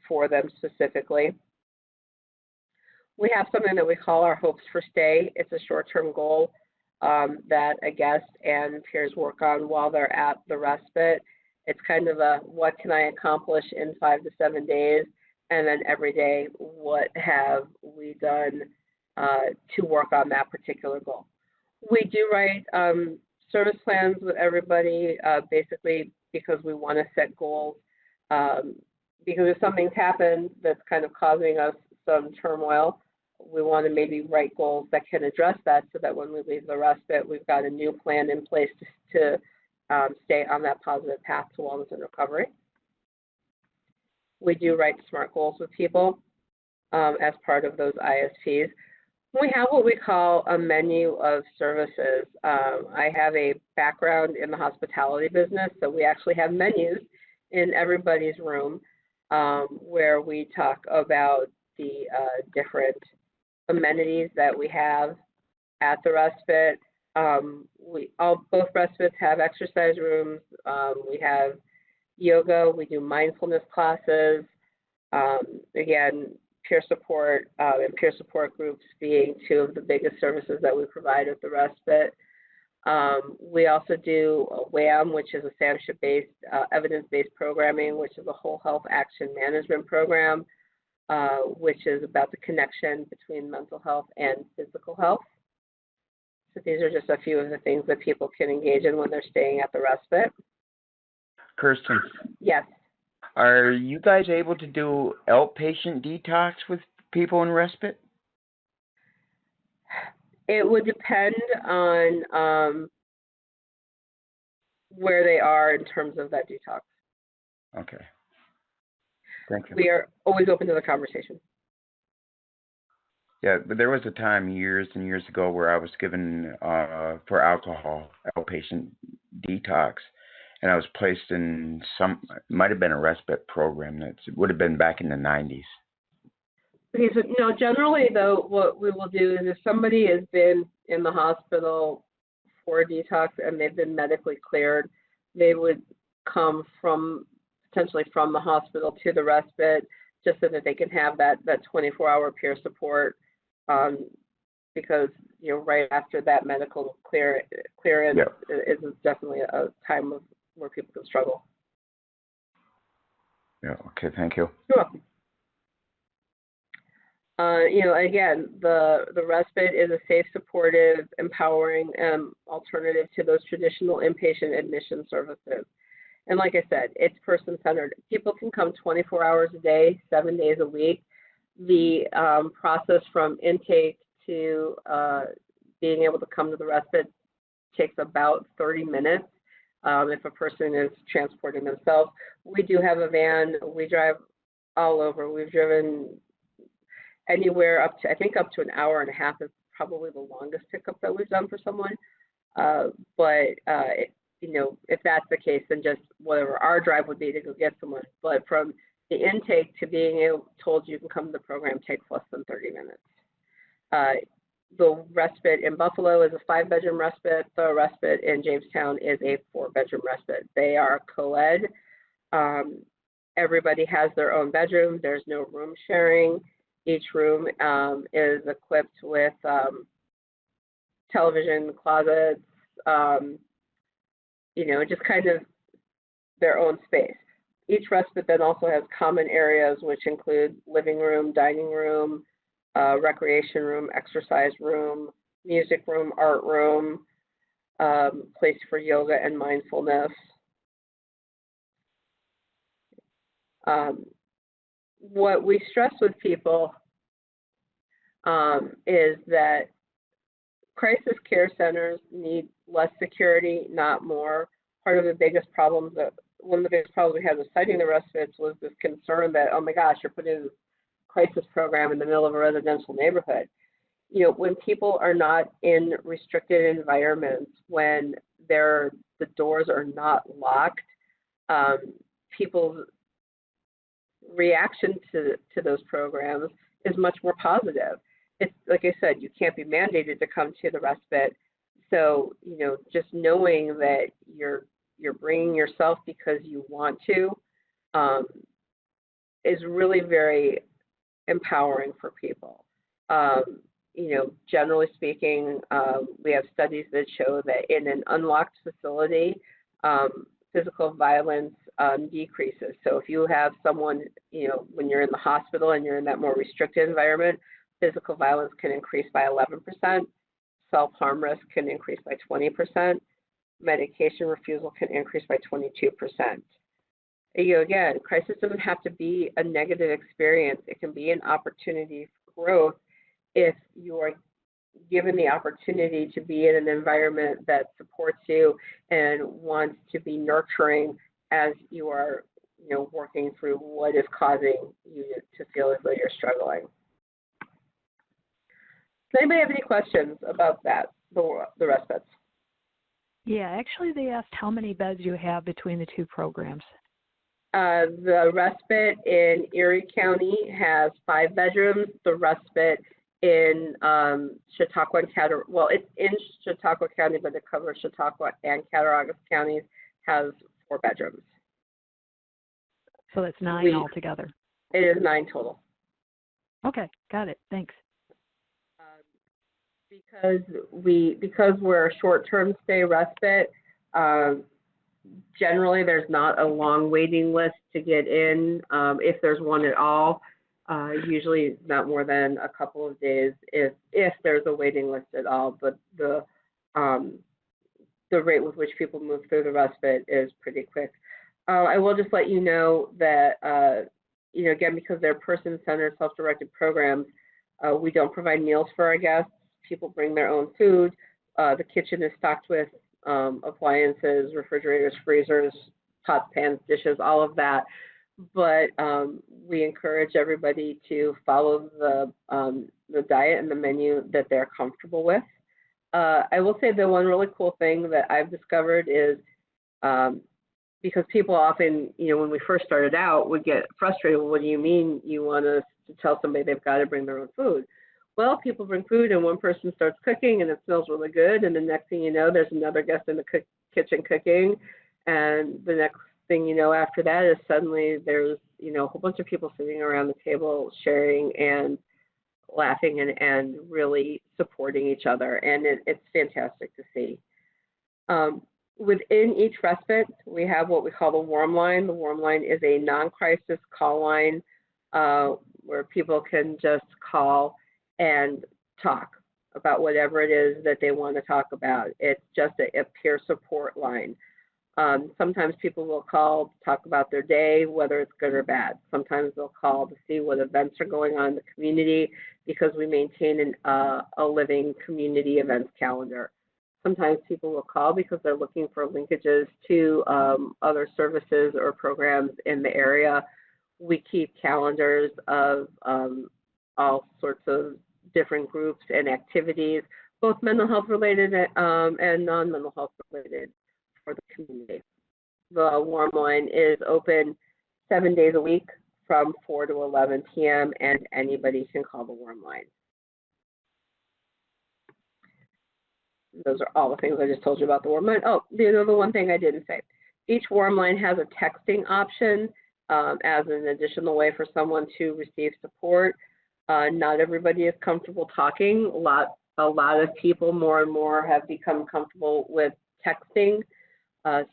for them specifically. We have something that we call our hopes for stay. It's a short-term goal that a guest and peers work on while they're at the respite. It's kind of a what can I accomplish in 5 to 7 days, and then every day what have we done to work on that particular goal. We do write service plans with everybody basically because we want to set goals because if something's happened that's kind of causing us some turmoil, we want to maybe write goals that can address that so that when we leave the respite, we've got a new plan in place to stay on that positive path to wellness and recovery. We do write SMART goals with people as part of those ISPs. We have what we call a menu of services. I have a background in the hospitality business, so we actually have menus in everybody's room where we talk about the different amenities that we have at the respite. Both respites have exercise rooms. We have yoga. We do mindfulness classes. Again, peer support and peer support groups being two of the biggest services that we provide at the respite. We also do WAM, which is a SAMHSA-based, evidence-based programming, which is a whole health action management program, which is about the connection between mental health and physical health. So these are just a few of the things that people can engage in when they're staying at the respite. Kirsten. Yes. Are you guys able to do outpatient detox with people in respite? It would depend on where they are in terms of that detox. Okay. Thank you. We are always open to the conversation. Yeah, but there was a time years and years ago where I was given for alcohol outpatient detox, and I was placed in might have been a respite program. It would have been back in the 90s. Okay, so no, generally though, what we will do is if somebody has been in the hospital for detox and they've been medically cleared, they would come potentially from the hospital to the respite just so that they can have that 24-hour peer support because, right after that medical clearance yep. is definitely a time where people can struggle. Yeah, okay, thank you. You're welcome. Again, the respite is a safe, supportive, empowering alternative to those traditional inpatient admission services. And like I said, it's person-centered. People can come 24 hours a day, 7 days a week. The process from intake to being able to come to the respite takes about 30 minutes if a person is transporting themselves. We do have a van. We drive all over. We've driven anywhere up to an hour and a half is probably the longest pickup that we've done for someone. If that's the case, then just whatever our drive would be to go get someone. But from the intake to being told you can come to the program takes less than 30 minutes. the respite in Buffalo is a 5-bedroom respite. The respite in Jamestown is a 4-bedroom respite. They are co-ed. Everybody has their own bedroom. There's no room sharing. Each room is equipped with television, closets, just kind of their own space. Each respite then also has common areas, which include living room, dining room, recreation room, exercise room, music room, art room, place for yoga and mindfulness. What we stress with people is that crisis care centers need less security, not more. One of the biggest problems we had with citing the respites was this concern that, oh my gosh, you're putting a crisis program in the middle of a residential neighborhood. When people are not in restricted environments, when the doors are not locked, people's reaction to those programs is much more positive. It's like I said, you can't be mandated to come to the respite. So, just knowing that you're bringing yourself because you want to is really very empowering for people. Generally speaking, we have studies that show that in an unlocked facility, physical violence decreases. So if you have someone, when you're in the hospital and you're in that more restricted environment, physical violence can increase by 11%, self-harm risk can increase by 20%, medication refusal can increase by 22%. Again, crisis doesn't have to be a negative experience. It can be an opportunity for growth if you are given the opportunity to be in an environment that supports you and wants to be nurturing as you are, working through what is causing you to feel as though you're struggling. Does anybody have any questions about that, the respites? Yeah, actually they asked how many beds you have between the two programs. The respite in Erie County has 5 bedrooms. The respite in Chautauqua and it's in Chautauqua County, but it covers Chautauqua and Cattaraugus counties, has 4 bedrooms. So that's 9 altogether. It is 9 total. Okay, got it. Thanks. Because we're a short-term stay respite, generally there's not a long waiting list to get in. If there's one at all, usually not more than a couple of days if there's a waiting list at all. But the rate with which people move through the respite is pretty quick. I will just let you know that, again, because they're person-centered, self-directed programs, we don't provide meals for our guests. People bring their own food. The kitchen is stocked with appliances, refrigerators, freezers, pots, pans, dishes, all of that. But we encourage everybody to follow the diet and the menu that they're comfortable with. I will say the one really cool thing that I've discovered is because people often, when we first started out, would get frustrated. Well, what do you mean you want us to tell somebody they've got to bring their own food? Well, people bring food and one person starts cooking and it smells really good. And the next thing you know, there's another guest in the kitchen cooking. And the next thing you know after that is suddenly there's, a whole bunch of people sitting around the table sharing and laughing and really supporting each other. And it's fantastic to see. Within each respite, we have what we call the warm line. The warm line is a non-crisis call line where people can just call and talk about whatever it is that they want to talk about. It's just a peer support line. Sometimes people will call to talk about their day, whether it's good or bad. Sometimes they'll call to see what events are going on in the community because we maintain a living community events calendar. Sometimes people will call because they're looking for linkages to other services or programs in the area. We keep calendars of all sorts of different groups and activities, both mental health related and non-mental health related for the community. The warm line is open 7 days a week from 4 to 11 p.m. and anybody can call the warm line. those are all the things I just told you about the warm line. Oh, the one thing I didn't say. Each warm line has a texting option as an additional way for someone to receive support. Not everybody is comfortable talking. A lot of people more and more have become comfortable with texting.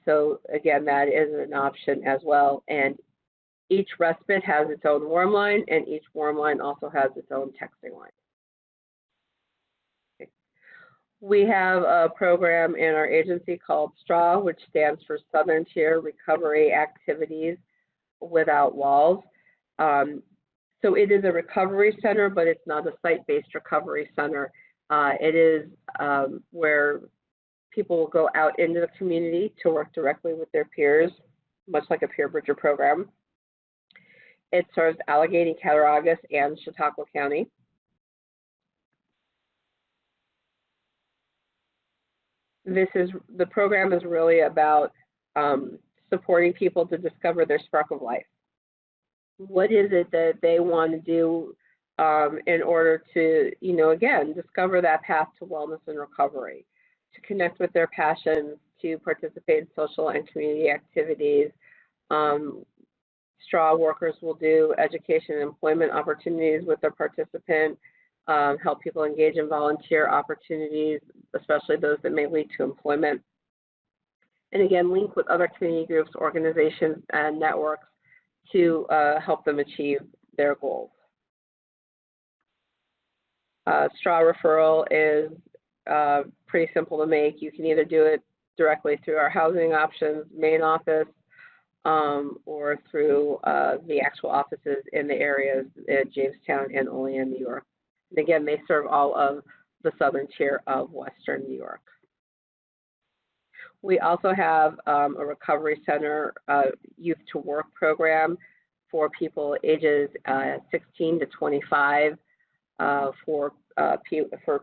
So again, that is an option as well. And each respite has its own warm line, and each warm line also has its own texting line. Okay. We have a program in our agency called STRAW, which stands for Southern Tier Recovery Activities Without Walls. So it is a recovery center, but it's not a site-based recovery center. It is where people will go out into the community to work directly with their peers, much like a peer bridger program. It serves Allegheny, Cattaraugus, and Chautauqua County. The program is really about supporting people to discover their spark of life. What is it that they want to do in order to, again, discover that path to wellness and recovery, to connect with their passions, to participate in social and community activities. STRAW workers will do education and employment opportunities with their participant, help people engage in volunteer opportunities, especially those that may lead to employment. And again, link with other community groups, organizations, and networks to help them achieve their goals. STRAW referral is pretty simple to make. You can either do it directly through our housing options main office or through the actual offices in the areas at Jamestown and Olean, New York. And again, they serve all of the southern tier of Western New York. We also have a recovery center youth to work program for people ages 16 to 25 for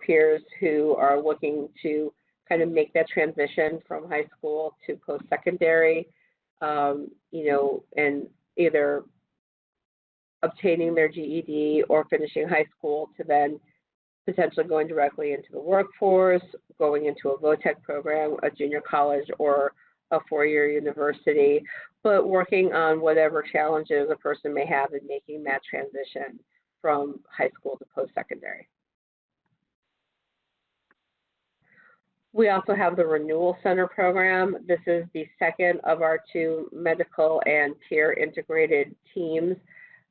peers who are looking to kind of make that transition from high school to post-secondary, and either obtaining their GED or finishing high school to then potentially going directly into the workforce, going into a VOTEC program, a junior college, or a four-year university, but working on whatever challenges a person may have in making that transition from high school to post-secondary. We also have the Renewal Center program. This is the second of our two medical and peer integrated teams.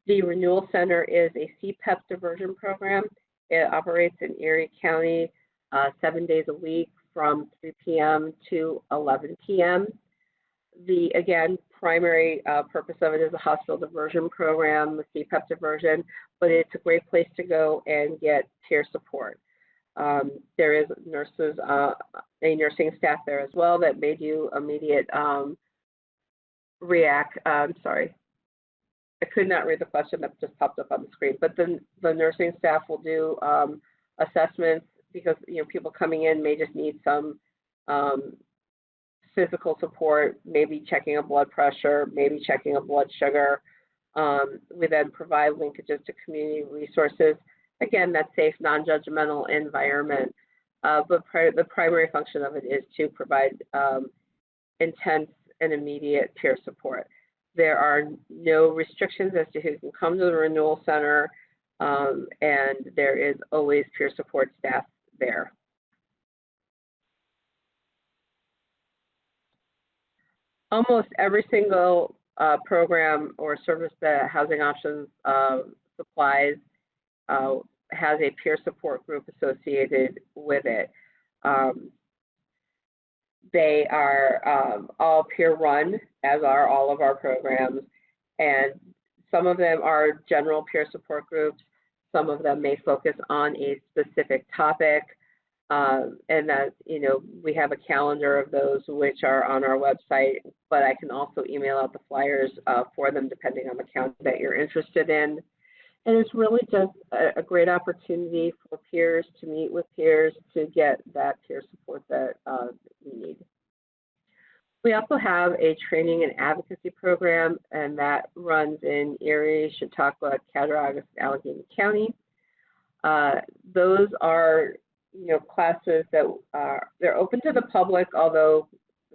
The Renewal Center is a CPEP diversion program. It operates in Erie County 7 days a week from 3 p.m. to 11 p.m. The, again, primary purpose of it is a hospital diversion program, the CPEP diversion, but it's a great place to go and get peer support. There is nurses, a nursing staff there as well that may do immediate sorry, I could not read the question that just popped up on the screen, but the nursing staff will do assessments because people coming in may just need some physical support, maybe checking a blood pressure, maybe checking a blood sugar. We then provide linkages to community resources. Again, that safe, non-judgmental environment, but the primary function of it is to provide intense and immediate peer support. There are no restrictions as to who can come to the Renewal Center, and there is always peer support staff there. Almost every single program or service that Housing Options supplies has a peer support group associated with it. They are all peer run, as are all of our programs, and some of them are general peer support groups. Some of them may focus on a specific topic, and that we have a calendar of those which are on our website, but I can also email out the flyers for them depending on the county that you're interested in. And it's really just a great opportunity for peers to meet with peers to get that peer support that we need. We also have a training and advocacy program, and that runs in Erie, Chautauqua, Cattaraugus, Allegheny County. Those are, classes that they're open to the public, although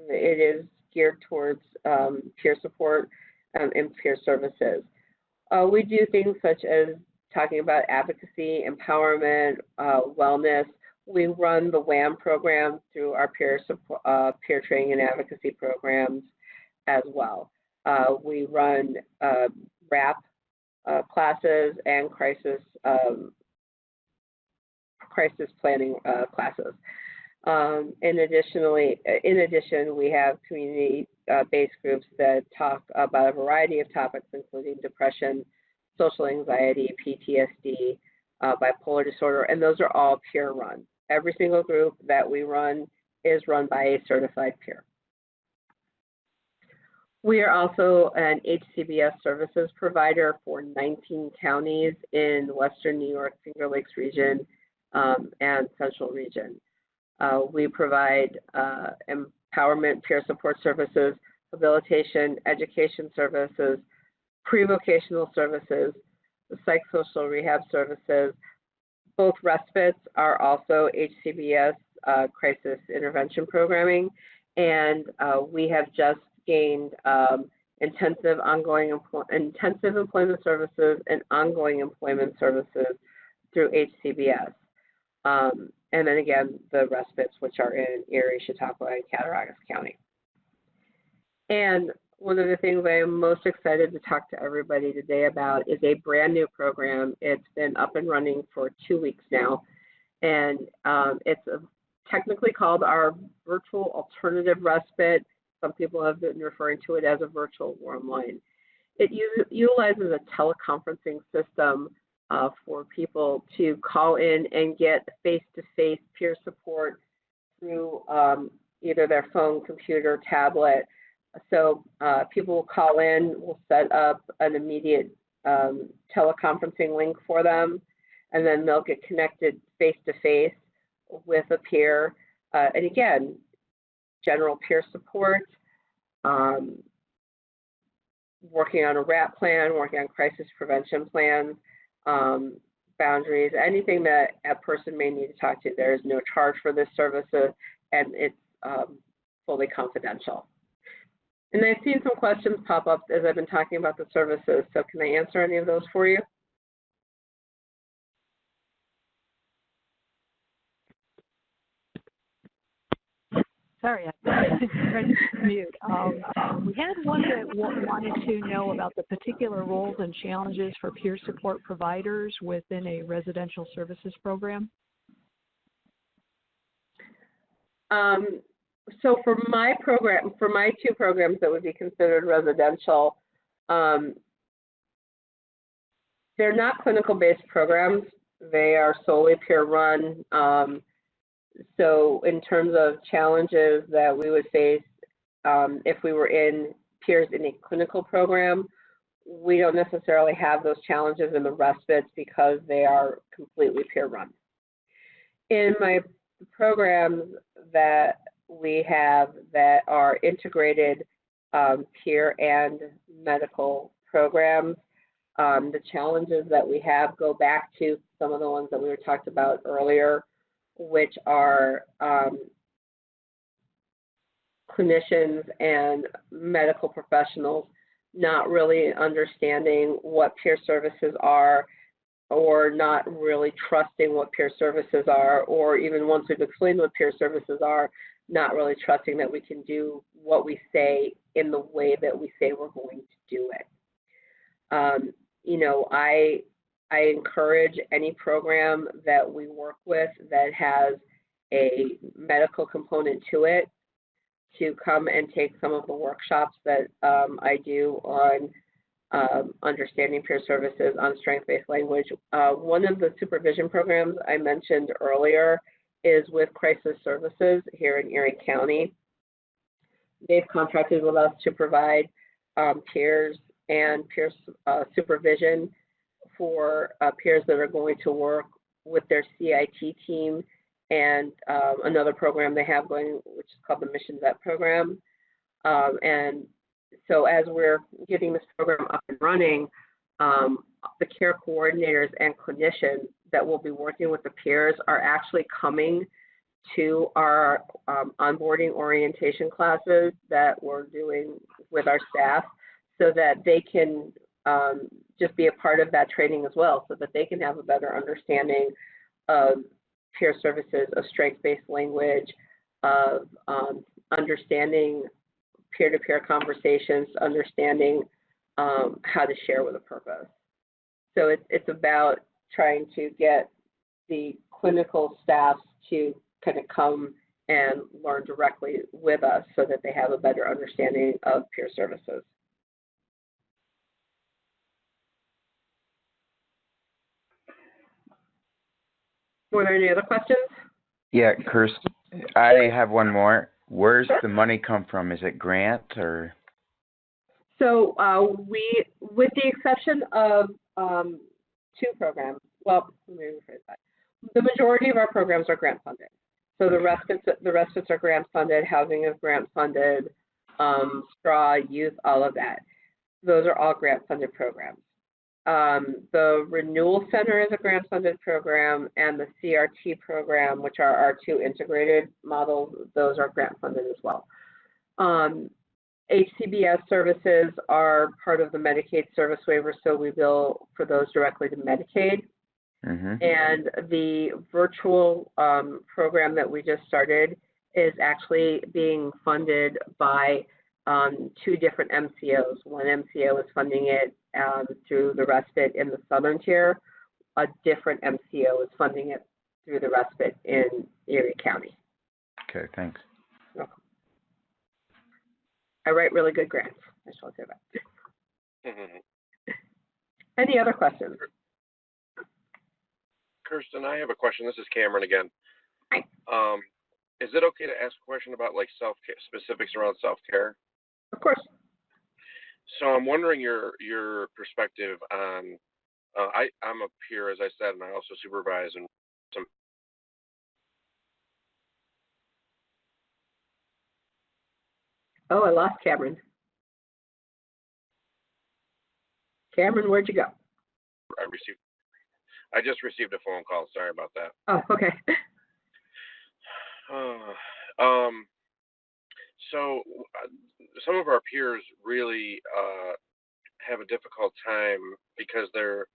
it is geared towards peer support and peer services. We do things such as talking about advocacy, empowerment, wellness. We run the WAM program through our peer training and advocacy programs as well. We run RAP classes and crisis planning classes. In addition, we have community-based groups that talk about a variety of topics, including depression, social anxiety, PTSD, bipolar disorder, and those are all peer run. Every single group that we run is run by a certified peer. We are also an HCBS services provider for 19 counties in Western New York, Finger Lakes region, and Central region. We provide empowerment, peer support services, rehabilitation, education services, pre-vocational services, psychosocial rehab services. Both respites are also HCBS crisis intervention programming, and we have just gained intensive employment services and ongoing employment services through HCBS. And then again, the respites, which are in Erie, Chautauqua, and Cattaraugus County. And one of the things I am most excited to talk to everybody today about is a brand new program. It's been up and running for 2 weeks now, and it's technically called our Virtual Alternative Respite. Some people have been referring to it as a virtual warm line. It utilizes a teleconferencing system for people to call in and get face-to-face peer support through either their phone, computer, tablet. So people will call in, we'll set up an immediate teleconferencing link for them, and then they'll get connected face-to-face with a peer. And again, general peer support, working on a RAP plan, working on crisis prevention plans, boundaries, anything that a person may need to talk to. There is no charge for this service, and it's fully confidential. And I've seen some questions pop up as I've been talking about the services, so can I answer any of those for you? Sorry, I tried to mute. We had one that wanted to know about the particular roles and challenges for peer support providers within a residential services program. So for my program, for my two programs that would be considered residential, they're not clinical-based programs. They are solely peer-run. So in terms of challenges that we would face if we were in peers in a clinical program, we don't necessarily have those challenges in the respites because they are completely peer-run. In my programs that we have that are integrated peer and medical programs, the challenges that we have go back to some of the ones that we were talked about earlier, which are clinicians and medical professionals not really understanding what peer services are, or not really trusting what peer services are, or even once we've explained what peer services are, not really trusting that we can do what we say in the way that we say we're going to do it. I encourage any program that we work with that has a medical component to it to come and take some of the workshops that I do on understanding peer services, on strength-based language. One of the supervision programs I mentioned earlier is with Crisis Services here in Erie County. They've contracted with us to provide peers and peer supervision for peers that are going to work with their CIT team and another program they have going, which is called the Mission Vet program. And so as we're getting this program up and running, the care coordinators and clinicians that will be working with the peers are actually coming to our onboarding orientation classes that we're doing with our staff, so that they can just be a part of that training as well, so that they can have a better understanding of peer services, of strengths-based language, of understanding peer-to-peer conversations, understanding how to share with a purpose. So it's about trying to get the clinical staff to kind of come and learn directly with us so that they have a better understanding of peer services. Were there any other questions? Yeah, Kirsten, I have one more. Where's the money come from? Is it grant or? So we, with the exception of 2 programs, well, let me rephrase that. The majority of our programs are grant funded. So the respites are grant funded, housing is grant funded, STRAW, youth, all of that. Those are all grant funded programs. The Renewal Center is a grant funded program, and the CRT program, which are our 2 integrated models, those are grant funded as well. HCBS services are part of the Medicaid service waiver, so we bill for those directly to Medicaid. And the virtual program that we just started is actually being funded by 2 different MCOs. One MCO is funding it through the respite in the southern tier. A different MCO is funding it through the respite in Erie County. Okay, thanks. Welcome. I write really good grants. I shall say that. Any other questions? Kirsten, I have a question. This is Cameron again. Hi. Is it okay to ask a question about like self-care, specifics around self-care? Of course. So I'm wondering your perspective on. I'm a peer, as I said, and I also supervise and some. Oh, I lost Cameron. Cameron, where'd you go? I just received a phone call. Sorry about that. Oh, okay. So some of our peers really have a difficult time because they're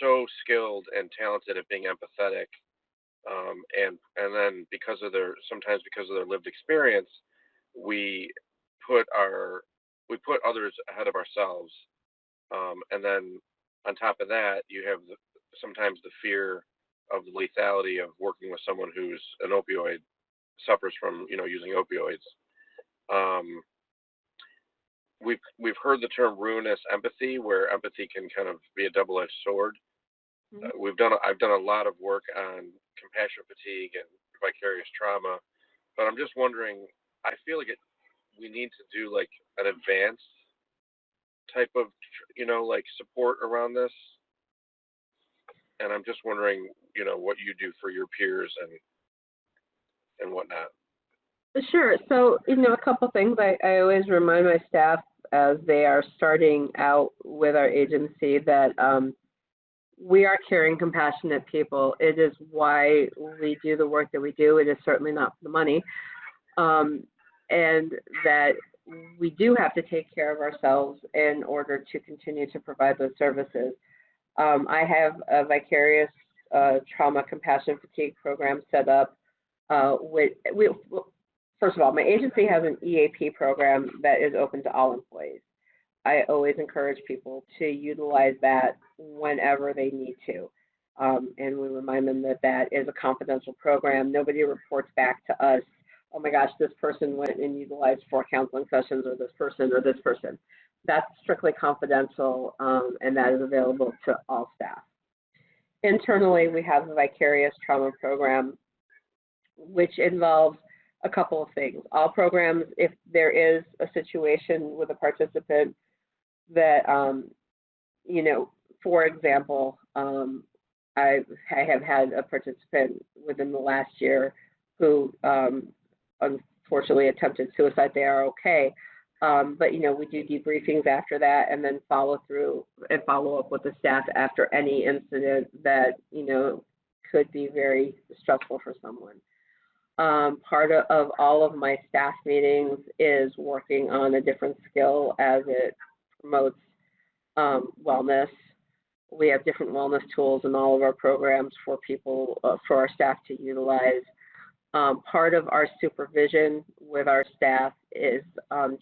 so skilled and talented at being empathetic, and then sometimes because of their lived experience, we put others ahead of ourselves, and then on top of that, you have sometimes the fear of the lethality of working with someone who's an opioid, suffers from using opioids. We've heard the term ruinous empathy, where empathy can kind of be a double-edged sword. I've done a lot of work on compassion fatigue and vicarious trauma, but I'm just wondering. I feel like we need to do like an advanced type of like support around this, and I'm just wondering what you do for your peers and whatnot. Sure. So, a couple things I always remind my staff as they are starting out with our agency that we are caring, compassionate people. It is why we do the work that we do. It is certainly not for the money. And that we do have to take care of ourselves in order to continue to provide those services. I have a vicarious trauma compassion fatigue program set up. First of all, my agency has an EAP program that is open to all employees. I always encourage people to utilize that whenever they need to. And we remind them that that is a confidential program. Nobody reports back to us, oh my gosh, this person went and utilized 4 counseling sessions, or this person or this person. That's strictly confidential, and that is available to all staff. Internally, we have the vicarious trauma program, which involves a couple of things. All programs, if there is a situation with a participant that, for example, I have had a participant within the last year who unfortunately attempted suicide. They are okay, But, we do debriefings after that and then follow up with the staff after any incident that, could be very stressful for someone. Part of all of my staff meetings is working on a different skill as it promotes wellness. We have different wellness tools in all of our programs for people, for our staff to utilize. Part of our supervision with our staff is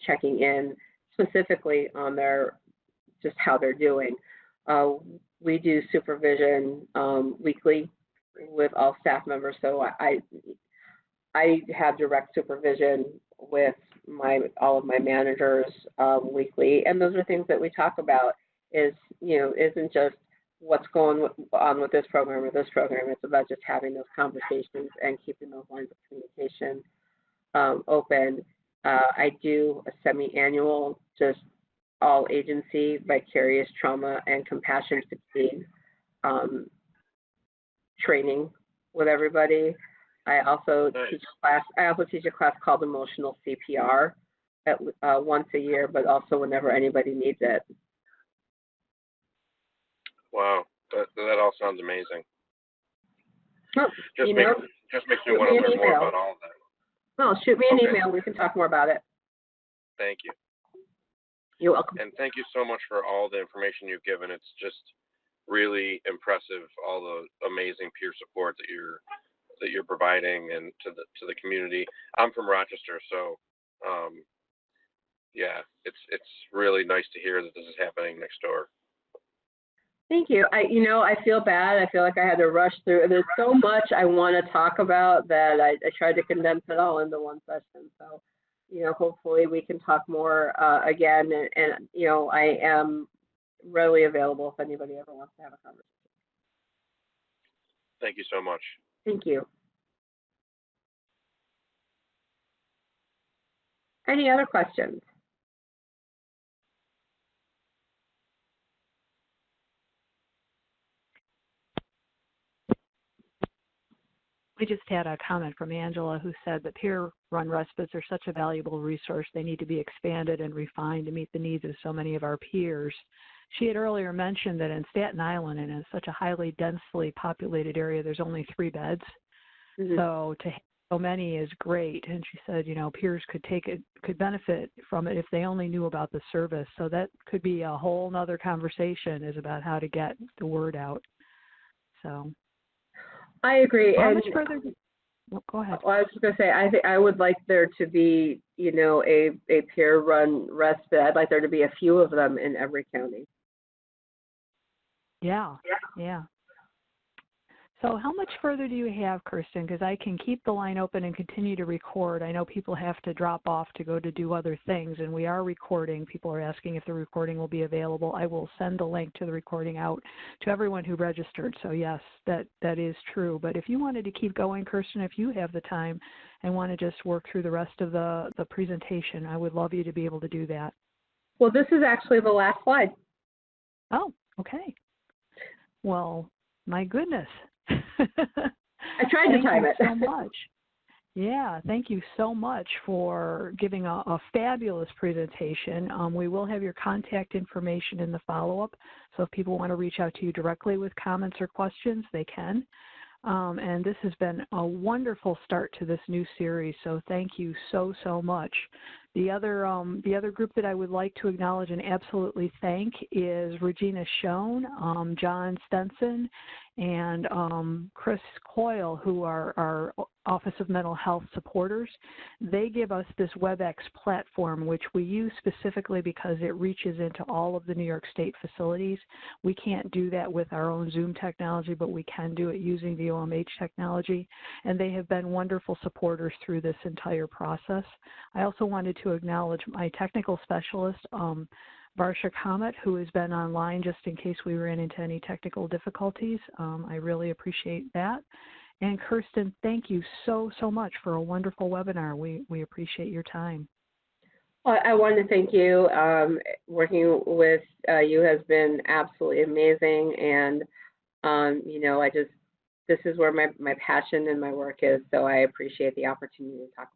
checking in specifically on just how they're doing. We do supervision weekly with all staff members, so I have direct supervision with all of my managers weekly, and those are things that we talk about. Isn't just what's going on with this program or this program. It's about just having those conversations and keeping those lines of communication open. I do a semi-annual, just all agency vicarious trauma and compassion fatigue training with everybody. I also teach a class called Emotional CPR once a year, but also whenever anybody needs it. Wow, that all sounds amazing. Oh, just makes me want to learn more about all of that. Well, shoot me an email. We can talk more about it. Thank you. You're welcome. And thank you so much for all the information you've given. It's just really impressive, all the amazing peer support that you're providing and to the community. I'm from Rochester, so yeah, it's really nice to hear that this is happening next door. Thank you. I feel bad. I feel like I had to rush through. There's so much I want to talk about that I tried to condense it all into one session. So, hopefully we can talk more again. And I am readily available if anybody ever wants to have a conversation. Thank you so much. Thank you. Any other questions? We just had a comment from Angela who said that peer-run respites are such a valuable resource. They need to be expanded and refined to meet the needs of so many of our peers. She had earlier mentioned that in Staten Island, and in such a highly densely populated area, there's only 3 beds. Mm-hmm. So to have so many is great. And she said, peers could benefit from it if they only knew about the service. So that could be a whole nother conversation, is about how to get the word out. So I agree. How much further? Go ahead. Well, I was just going to say, I think I would like there to be, a peer-run respite. I'd like there to be a few of them in every county. Yeah. So how much further do you have, Kirsten? Because I can keep the line open and continue to record. I know people have to drop off to go to do other things, and we are recording. People are asking if the recording will be available. I will send the link to the recording out to everyone who registered. So yes, that is true. But if you wanted to keep going, Kirsten, if you have the time and want to just work through the rest of the presentation, I would love you to be able to do that. Well, this is actually the last slide. Oh, okay. Well, my goodness. I tried to time it. Thank you so much. Yeah, thank you so much for giving a fabulous presentation. We will have your contact information in the follow-up, so if people want to reach out to you directly with comments or questions, they can. And this has been a wonderful start to this new series, so thank you so much. The other group that I would like to acknowledge and absolutely thank is Regina Schoen, John Stenson, and Chris Coyle, who are our Office of Mental Health supporters. They give us this WebEx platform, which we use specifically because it reaches into all of the New York State facilities. We can't do that with our own Zoom technology, but we can do it using the OMH technology, and they have been wonderful supporters through this entire process. I also wanted to acknowledge my technical specialist, Varsha Kamat, who has been online just in case we ran into any technical difficulties. I really appreciate that. And Kirsten, thank you so much for a wonderful webinar. We appreciate your time. Well, I want to thank you. Working with you has been absolutely amazing, and this is where my passion and my work is. So I appreciate the opportunity to talk